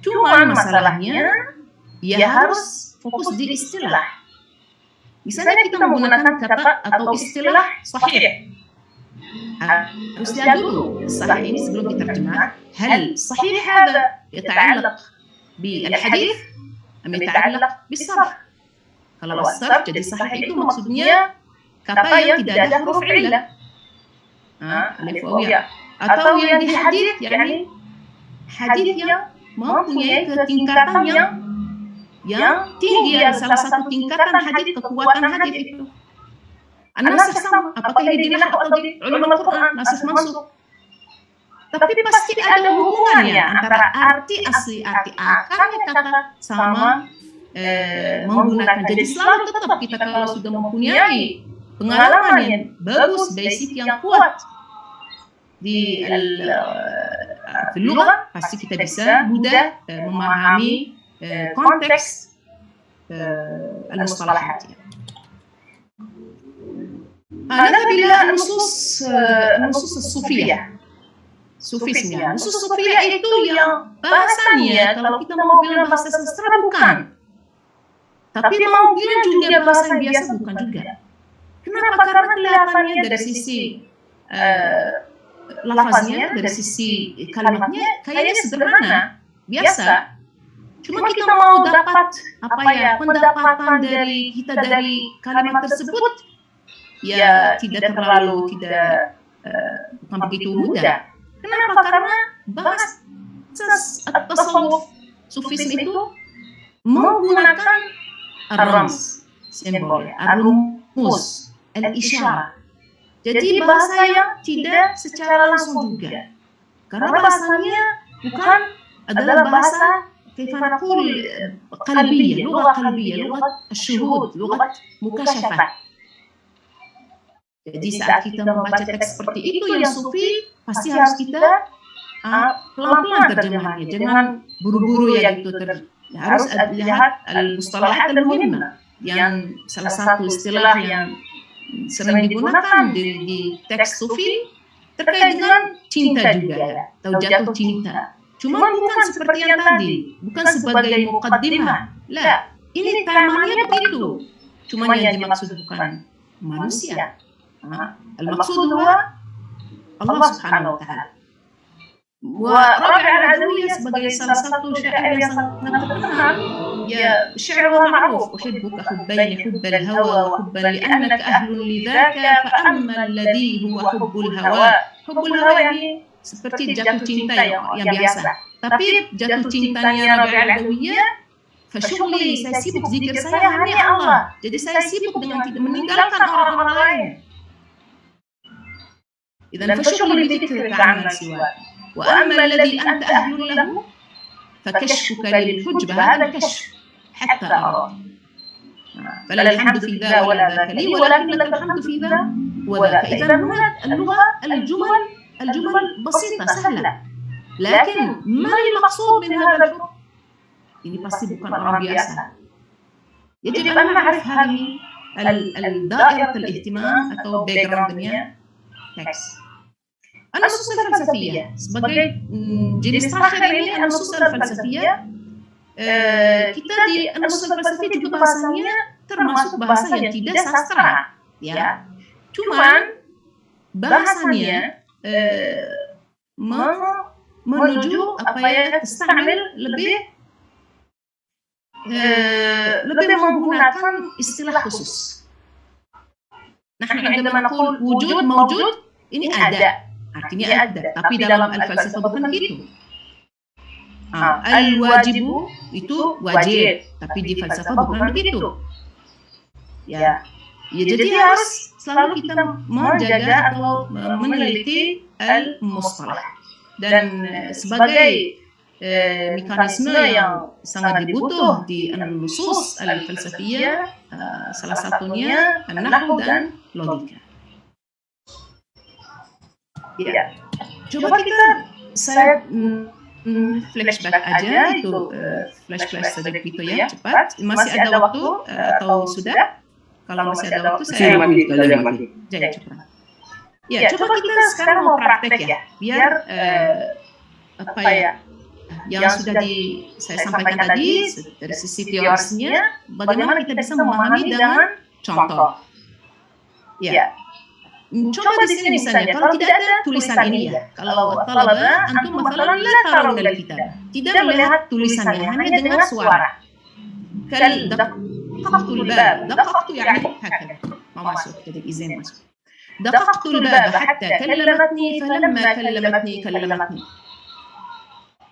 Cuma masalahnya ya harus fokus di istilah. Misalnya kita menggunakan kata atau istilah sahih, harus lihat dulu sahih ini sebelum diterjemah. هل صحيح هذا يتعلق بالحديث أم يتعلق بالصرف؟ Kalau الصرف jadi sahih itu maksudnya kata yang tidak ada huruf illah, alif waw ya, atau yang di hadits, yakni hadits yang mempunyai ketingkatan yang tinggi. Ada salah satu tingkatan hadits, kekuatan hadits itu. An-nasikh sama, apakah ini di nahwu atau di ulum al-Quran, nasikh mansukh. Tapi pasti ada hubungannya antara arti asli, arti akarnya kata sama menggunakan. Jadi selalu tetap kita kalau sudah mempunyai pengalaman yang bagus, basic yang kuat di lugah, pasti kita bisa mudah memahami konteks al-mustalahat. Ada bila nusus sufiyah, sufisme. Nusus sufiyah itu yang bahasanya kalau kita mau bilang bahasa sastra bukan, tapi mau bilang juga bahasa biasa bukan juga. Kenapa? Karena kelihatannya dari sisi lafaznya, dari sisi kalimatnya kayaknya sederhana, biasa. Cuma kita mau dapat pendapatan dari kita dari kalimat tersebut, ya tidak bukan begitu mudah. Kenapa? Karena bahasa tasawuf sufisme itu menggunakan ar-ramz, simbol, ar-rumus, al-isyarah. Jadi bahasa yang tidak secara langsung juga. Karena bahasanya bukan adalah bahasa كيف نقول قلبية، لغة قلبية، لغة الشهود، لغة مكاشفة. Jadi saat kita membaca teks seperti itu yang sufi, pasti harus kita pelan-pelan terjemahannya, jangan buru-buru ya gitu. Harus lihat al-mustalahat al-muhimmah, yang salah satu istilah yang sering digunakan di teks sufi terkait dengan cinta juga ya, atau jatuh cinta. Cuma bukan seperti yang tadi, bukan sebagai muqaddimah. Lah, ini temanya begitu. Cuma yang dimaksud bukan manusia. Al-maksud huwa Allah Subhanahu wa taala. Wa Rabi' al-Adawiyah sebagai salah satu syair yang sangat terkenal, ya syair ma'ruf, uhibbuka hubbaini hubbal hawa wa hubban li'annaka ahlun lidzaka fa amma alladhi huwa hubbul hawa. Hubbul hawa yani seperti jatuh cinta yang biasa. Tapi jatuh cintanya Rabi' al-Adawiyah, fasyughli, saya sibuk zikir saya hanya Allah. Jadi saya sibuk dengan tidak meninggalkan orang-orang lain. Idzan fasyughli bidzikrika 'amma siwa. Wa amma alladhi anta ahlun lahu fakashfuka lil hujbah hadha al-kashf hatta ara. فلا الحمد في ذا ولا ذاك لي ولكن لك الحمد في ذا وذاك. إذا هنا اللغة الجمل بسيطة سهلة، لكن ما المقصود من هذا الحكم؟ ini pasti bukan orang biasa. Jadi أنا أعرف هذه الدائرة الاهتمام atau backgroundnya teks. النصوص الفلسفية sebagai jenis terakhir ini النصوص الفلسفية. Kita di النصوص الفلسفية juga bahasanya termasuk bahasa yang tidak sastra, ya. Cuman bahasanya menuju تستعمل lebih menggunakan istilah khusus. Nahnu عندما نقول wujud mawjud, ini ada, artinya ada, tapi dalam al-falsafah bukan begitu. Al-wajibu itu wajib, tapi di falsafah bukan begitu. Ya, jadi harus selalu kita menjaga atau meneliti al-mustalah. Dan sebagai mekanisme yang sangat dibutuh di an-nusus al-falsafiyah, salah satunya an-nahwu dan logika. Ya, coba saya flashback aja, itu flash saja gitu ya, cepat. Masih ada waktu atau sudah? Kalau masih ada waktu saya mati. Jadi cepat. Ya, coba kita sekarang mau praktek ya, biar yang sudah saya sampaikan tadi dari sisi teorisnya, bagaimana kita bisa memahami dengan contoh. Ya, coba di sini misalnya, kalau tidak ada tulisan ini ya, kalau talaba antum masalah la tarawna al-kitab, tidak melihat tulisannya, hanya dengar suara. Kal daqaqtul bab, daqaqtu yani hakada, mau masuk, jadi izin masuk. Daqaqtul bab hatta kallamatni, falamma kallamatni.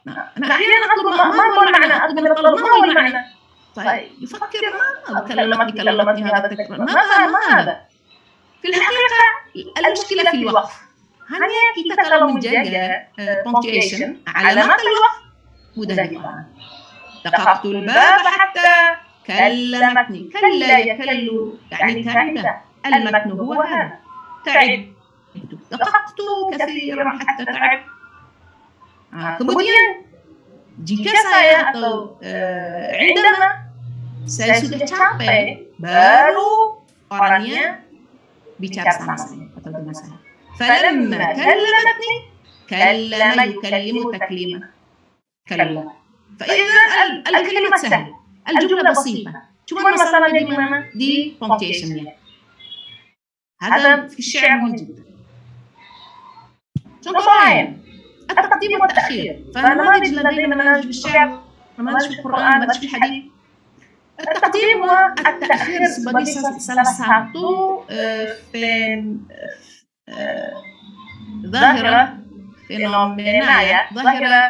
Nah, أنا أحيانا أطلب ما هو المعنى؟ أطلب من الطلب ما هو المعنى؟ طيب يفكر كلمتني هذا التكرار، ما هذا؟ في الحقيقة المشكلة في الوقف. hanya kita kalau menjaga punctuation, علامات الوقف mudah dipahami. دققت الباب حتى كلمتني، كلا يكل يعني تعب، المتن هو هذا، تعب. دققت كثيرا حتى تعب. Kemudian jika saya atau عندما saya sudah capek, baru orangnya bicara sama saya atau dengan saya. فلما كلمتني كلم يكلم تكليما كلم. فإذا الكلمة سهلة، الجملة بسيطة. cuma masalahnya di mana? Di punctuation-nya. هذا في الشعر مهم جدا. contoh lain, التقديم والتأخير. فنماذج لدينا نماذج في الشعر، نماذج في القرآن، نماذج في الحديث. التقديم والتأخير sebagai salah satu ظاهرة fenomena ya, ظاهرة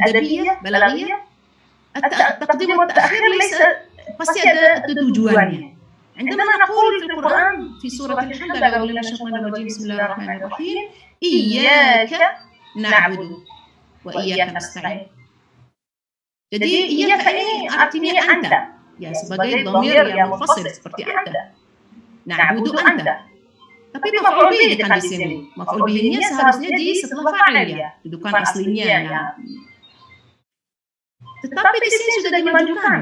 أدبية بلاغية. التقديم والتأخير ليس pasti ada tujuannya. عندما نقول في القرآن في سورة الحمد أعوذ بالله من الشيطان الرجيم بسم الله الرحمن الرحيم إياك نعبد وإياك نستعين. Jadi iyyaka ini artinya Anda, ya sebagai dhamir yang munfasil seperti Anda. Na'budu Anda. Tapi maf'ul bih kan di sini. Maf'ul bihnya seharusnya di setelah fa'il ya, dudukan aslinya ya. Tetapi di sini sudah dimajukan.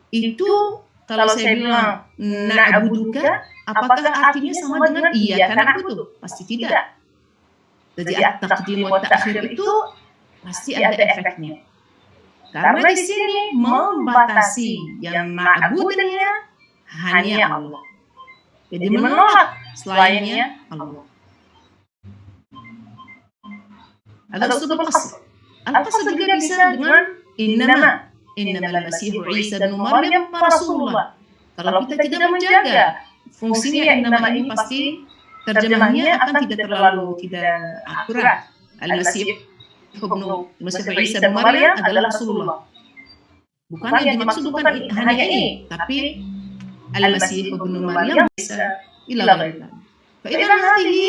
Itu kalau saya bilang na'buduka, apakah artinya sama dengan iyyaka na'budu? Pasti tidak. Jadi at-taqdim wa ta'khir itu pasti ada efeknya. Karena di sini membatasi yang ma'budnya hanya Allah. Jadi menolak selainnya Allah. Ada usul al-qasr. Al-qasr juga bisa dengan innamal masihu Isa bin Maryam rasulullah. Kalau kita tidak menjaga fungsinya innama ini pasti terjemahnya akan tidak terlalu tidak akurat. Al-Masih Isa bin Maryam adalah Rasulullah. Bukan yang dimaksud bukan hanya ini, tapi Al-Masih bin Maryam bisa ila ghairihi. فإذا هذه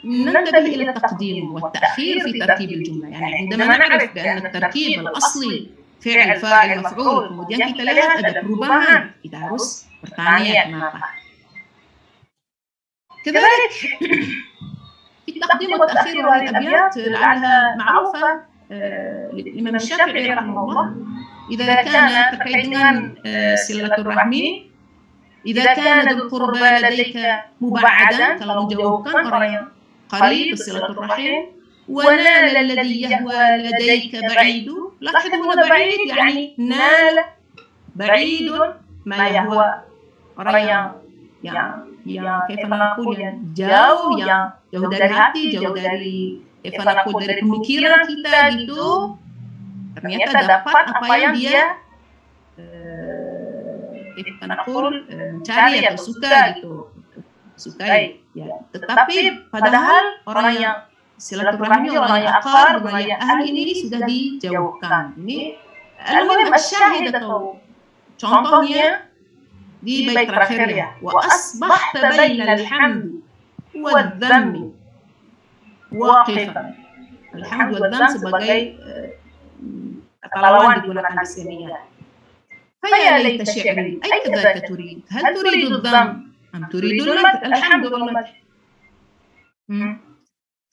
ننتبه إلى التقديم والتأخير في ترتيب الجملة. يعني عندما نعرف بأن التركيب الأصلي فعل فاعل مفعول, kemudian kita lihat ada perubahan, kita harus bertanya kenapa. كذلك في التقديم والتأخير وهذه الأبيات لعلها معروفة للإمام الشافعي رحمه الله. إذا كان terkait dengan silaturahmi, إذا كان ذو القربى لديك مبعدا, kalau menjauhkan orang yang qarib silaturahim, ونال الذي يهوى لديك بعيد. لاحظ هنا بعيد يعني نال بعيد ما يهوى, orang yang كيف نقول yang jauh dari hati, jauh dari كيف نقول dari pemikiran kita gitu, ternyata dapat apa yang dia كيف نقول mencari atau suka gitu, sukai ya. Tetapi padahal orang yang silaturahmi, orang yang akar, orang yang ahli ini sudah dijauhkan. Ini al-muhim asyahid atau contohnya di bait terakhir ya, wa asbahta bainal hamdi wadh-dhammi waqifan. Alhamd wa dham sebagai kata lawan digunakan di sini ya. Faya laita syi'ri ay kadzaka turid, hal turidu dham am turidu al-madh? Alhamd wal madh.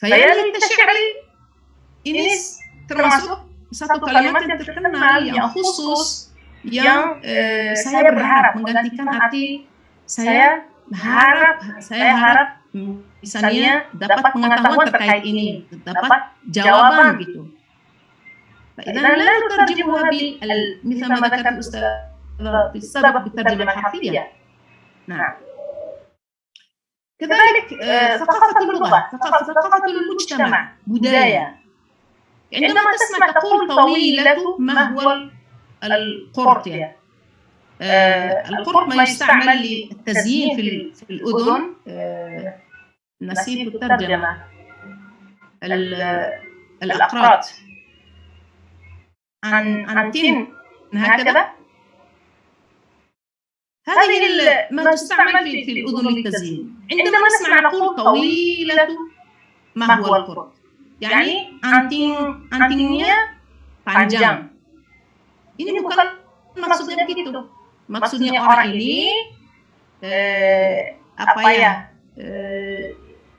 Faya laita syi'ri ini termasuk satu kalimat yang terkenal, yang khusus, yang saya berharap menggantikan arti saya harap misalnya dapat pengetahuan terkait ini, dapat jawaban gitu. فإذا لا نترجمها مثل ما ذكرت الأستاذ في السابق بالترجمة الحرفية. نعم. كذلك ثقافة اللغة، ثقافة المجتمع، budaya. عندما تسمع تقول طويلة ما هو القرط يعني. القرط ما يستعمل للتزيين في الأذن، نسيت الترجمة، الأقراط، أنتين هكذا. هذه ما تستعمل في الأذن للتزيين. عندما نسمع نقول طويلة ما هو القرط، يعني antingnya panjang. Ini bukan maksudnya begitu. Maksudnya orang ini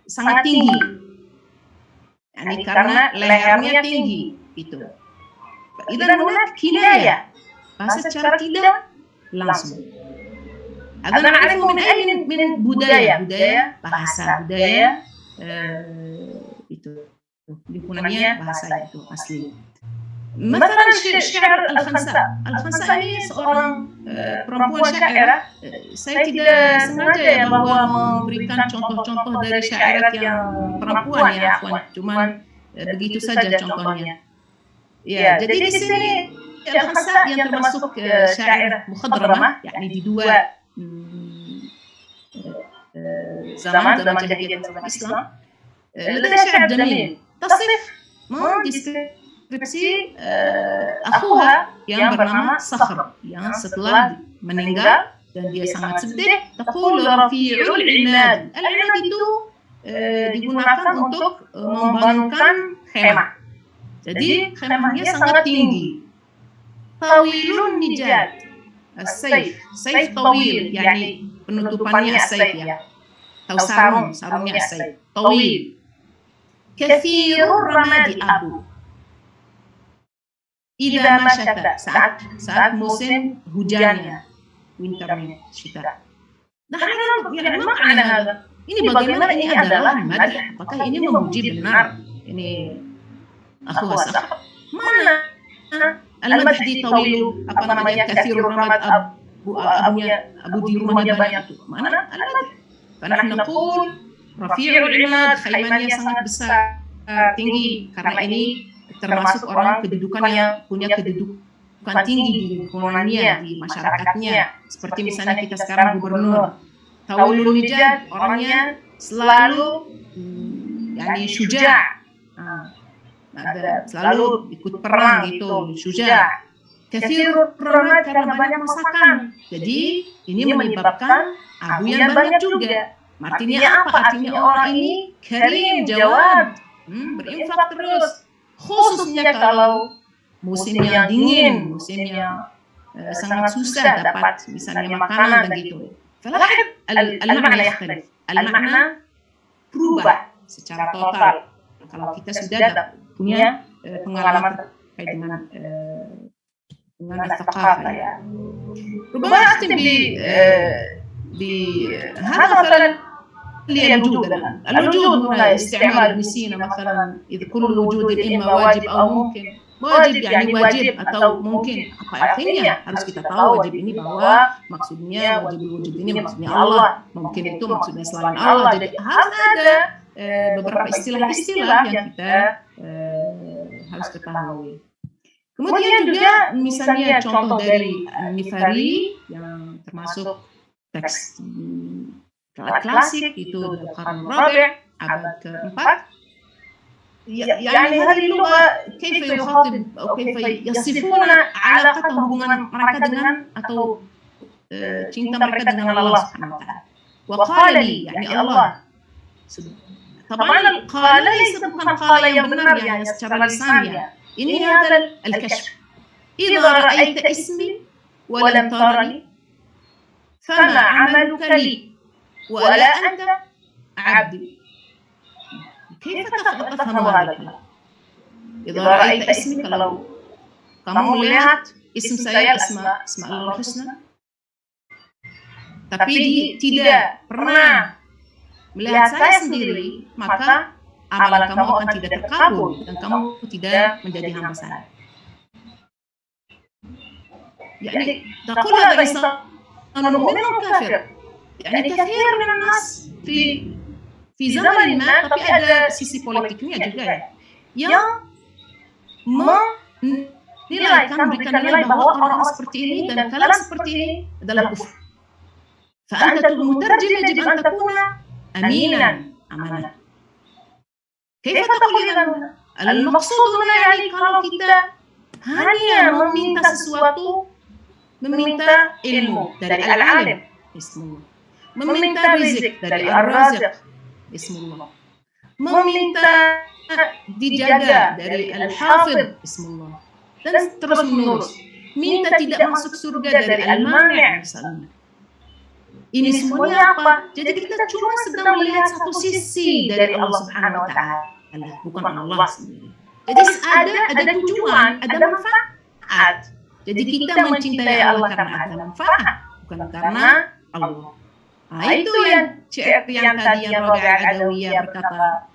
sangat tinggi, yani karena lehernya tinggi itu. Idan hunaka kinaya, bahasa secara tidak langsung. Ada na'rifu min budaya bahasa, budaya itu lingkungannya bahasa itu asli. Misalnya syair Al-Khansa ini seorang perempuan syairah. Saya tidak sengaja ya bahwa memberikan contoh-contoh dari syairat yang perempuan ya, cuman begitu saja contohnya. Ya, jadi di sini Al-Khansa yang termasuk syair mukhadramah, yakni di dua zaman jahiliyah dan zaman Islam. Ada syair jamil, تصف mendeskripsi akhuha yang bernama Sakhr yang setelah meninggal dan dia sangat sedih. Taqul rafi'ul imad. Al-imad itu digunakan untuk membangunkan khemah. Jadi khemahnya sangat tinggi. Tawilun nijad. As-sayf, sayf tawil, yani penutupannya as-sayf ya. Atau sarungnya as-sayf. Tawil. Kathirur ramadi abu. Idza masyata, saat musim hujannya, winternya, syita. Nah, yani makna hada. Ini bagaimana ini adalah madh, apakah ini memuji benar? Ini akhwas. Mana al-madh di tawilu, apa namanya, kathirur ramad abu di rumahnya banyak itu. Mana al-madh? Karena naqul rafi'ul imad, khaymannya sangat besar, tinggi, karena ini termasuk orang kedudukan yang punya kedudukan tinggi di lingkungannya, di masyarakatnya. Seperti misalnya kita sekarang gubernur. Tawilun nijad, orangnya selalu yani syuja', selalu ikut perang gitu, syuja'. Kathirur ramad karena banyak masakan. Jadi ini menyebabkan abu yang banyak juga. Artinya apa? Artinya orang ini karim, jawad, berinfak terus. Khususnya kalau musimnya dingin, musimnya sangat susah dapat misalnya makanan begitu. Falahid al-makna yakhtalif. Al-makna berubah secara total. Kalau kita sudah punya pengalaman terkait dengan al-thaqafah ya. Rubama yakhtalif di hada مثلا الوجود هنا استعمال ابن سينا مثلا إذ كل وجود إما واجب أو ممكن. Wajib yani wajib atau mungkin, apa artinya? Harus kita tahu wajib ini bahwa maksudnya wujud ini maksudnya Allah, mungkin itu maksudnya selain Allah. Jadi harus ada beberapa istilah-istilah yang kita harus ketahui. Kemudian juga misalnya contoh dari Nifari yang termasuk teks klasik itu Qarn Rabi' abad ke-4. يعني هذه اللغة كيف يخاطب أو كيف يصفون علاقتهم hubungan mereka dengan atau cinta mereka dengan Allah Subhanahu wa taala. وقال لي يعني Allah. طبعا قال ليس bukan qala yang benar ya secara lisan ya. Ini adalah al-kashf. إذا رأيت اسمي ولم ترني فما عملك لي ولا أنت عبدي. كيف تفهم هذا الكلام؟ إذا رأيت اسمي, kalau kamu melihat isim saya, asma Allah husna, tapi tidak pernah melihat saya sendiri, maka amalan kamu akan tidak terkabul dan kamu tidak menjadi hamba saya. يعني تقول هذا الإنسان مؤمن أو كافر؟ يعني كثير من الناس في zaman ما, tapi ada sisi politiknya juga ya, yang memberikan nilai bahwa orang-orang seperti ini dan kalian seperti ini adalah kufur. فأنت المترجم يجب أن تكون أمينا أمانة. كيف تقول إذا المقصود هنا يعني kalau kita hanya meminta sesuatu, meminta ilmu dari al-alim, Bismillah, meminta rizq dari ar-raziq, Bismillah, meminta dijaga dari al-hafidh, Bismillah, dan terus menerus. Minta tidak masuk surga dari al-mani', misalnya. Ini semuanya apa? Jadi kita cuma sedang melihat satu sisi dari Allah Subhanahu wa taala, bukan Allah sendiri. Jadi ada tujuan, ada manfaat. Jadi kita mencintai Allah karena ada manfaat, bukan karena Allah. Nah, itu yang tadi yang Rabi' al-Adawiyah berkata,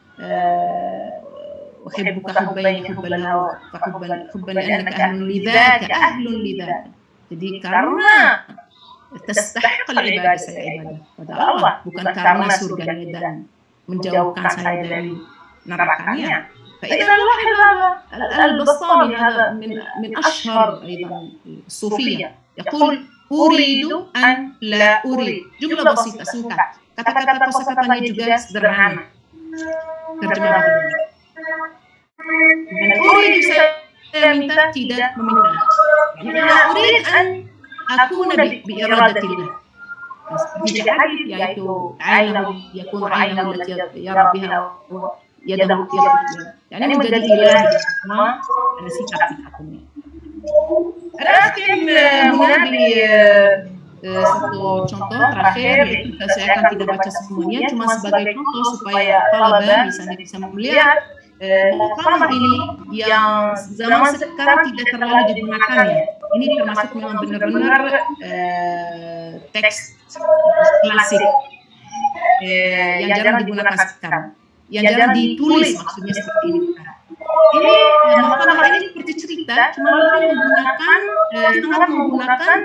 uhibbuka hubbain hubbal hawa fa hubban annaka ahlun lidzaka. Jadi karena tastahiq al-ibadah, saya ibadah pada Allah, bukan karena surganya dan menjauhkan saya dari nerakanya. فإذا نلاحظ هذا البسطامي هذا من أشهر أيضا الصوفية يقول أريد أن لا أريد. Jumlah basic, singkat. Kata-kata kosakatanya juga sederhana. Terjemah begini. minta tidak meminta. Ina urid an akuna biiradatillah. Seperti hadis yaitu ainahu yakunu ainahu allati yara biha yadahu yani menjadi ilahi semua ada sifat-sifatnya. Mungkin satu contoh terakhir, itu saya akan tidak baca semuanya, cuma sebagai contoh supaya talaba misalnya bisa melihat maqamah ini yang zaman sekarang tidak terlalu digunakan ya. Ini termasuk memang benar-benar teks klasik yang jarang digunakan sekarang, yang jarang ditulis maksudnya seperti ini. Ini maqamah ini seperti cerita, cuma sangat menggunakan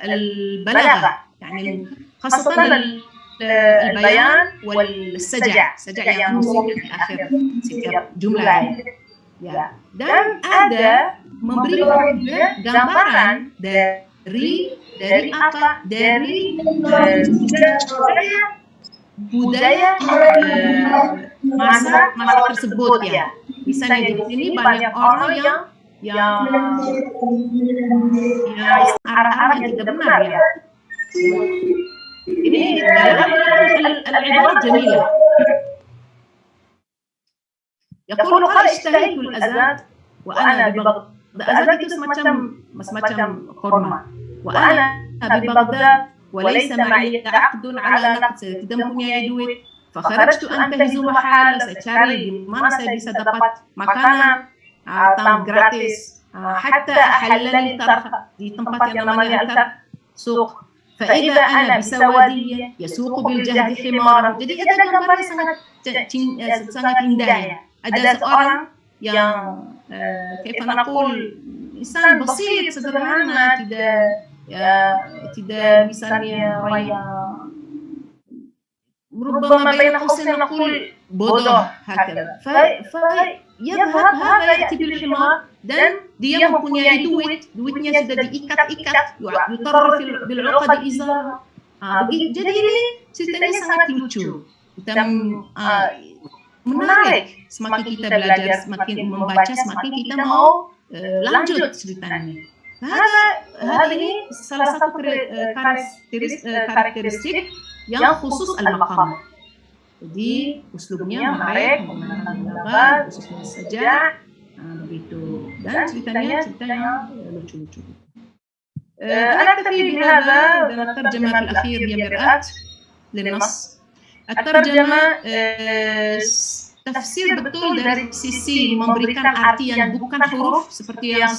البلاغة يعني خاصة البيان والسجع yang musik di akhir setiap jumlah ya. Dan ada memberi gambaran dari apa, dari budaya masa tersebut ya. Misalnya di sini banyak orang yang arah-arah yang tidak benar ya. Ini dalam al-ibarat jamilah. Yaqulu qala ishtahaytu al-azan wa ana bi Baghdad. Azan itu semacam korma. Wa ana bi Baghdad wa laysa ma'i 'aqdun 'ala naqd. Tidak mempunyai duit. Fakharajtu antahizu mahal, saya cari di mana saya bisa dapat makanan atau gratis. Hatta ahallani tarf di tempat yang namanya tarf suq. Fa idza ana bisawadiyya yasuqu bil jahdi himar. Jadi ada gambarnya sangat indah ya. Ada seorang yang kaifa naqul insan basit, sederhana, tidak misalnya raya ربما بين قوسين نقول bodoh هكذا فيذهب هذا يأتي بالحمار dan dia mempunyai duitnya sudah diikat-ikat yutarraf bil'uqad izar. Jadi ini ceritanya sangat lucu dan menarik. Semakin kita belajar, semakin membaca, semakin kita mau lanjut ceritanya. Hal ini salah satu karakteristik yang khusus al-maqam. Jadi uslubnya menarik, menggunakan gambar, khususnya saja begitu. Dan ceritanya lucu-lucu. أنا أكتفي بهذا dan الترجمة في الأخير هي مرآة للنص. الترجمة tafsir betul dari sisi memberikan arti yang bukan huruf seperti yang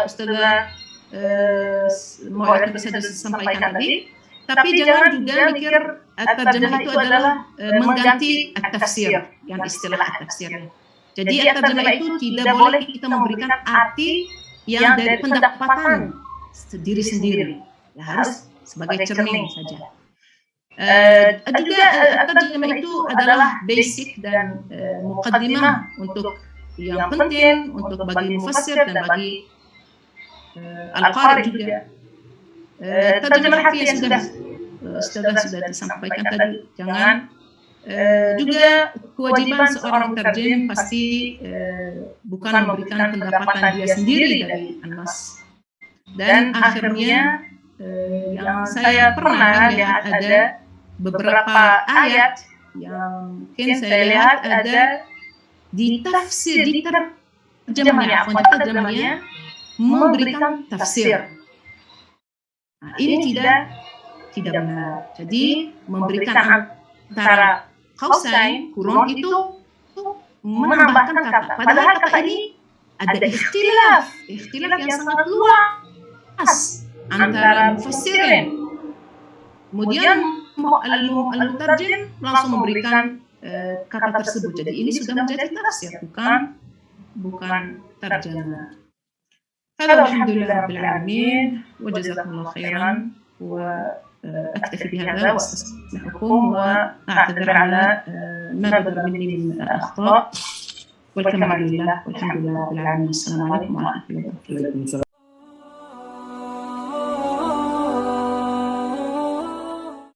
Ustazah Muhammad bisa sampaikan tadi. Tapi jangan juga mikir at-tarjamah itu adalah mengganti at-tafsir, yang istilah at-tafsirnya. Jadi at-tarjamah itu tidak boleh kita memberikan arti yang dari pendapatan diri sendiri. Ya, harus sebagai cermin saja. Juga at-tarjamah itu adalah basic dan muqaddimah untuk yang penting untuk bagi mufassir dan bagi al-qari juga. Terjemah harfiah sudah disampaikan tadi. Jangan juga kewajiban seorang terjem pasti bukan memberikan pendapatan dia sendiri dari an-nas. Dan akhirnya yang saya pernah lihat ada beberapa ayat yang mungkin saya lihat ada di tafsir, di terjemahnya memberikan tafsir. Nah, ini tidak benar. Jadi memberikan antara qausain kurung itu menambahkan kata. Padahal kata ini ada ikhtilaf yang sangat luas antara mufassirin. Kemudian al-mutarjim langsung memberikan kata tersebut. Jadi ini sudah menjadi tafsir, bukan terjemah. Alhamdulillah rabbil alamin wa jazakumullahu khairan wa aktafi bihadza wa astaghfirukum wa a'tadzir ala ma badara minni min al-akhta' wal kamal lillah walhamdulillah rabbil alamin. Assalamu alaikum warahmatullahi wabarakatuh.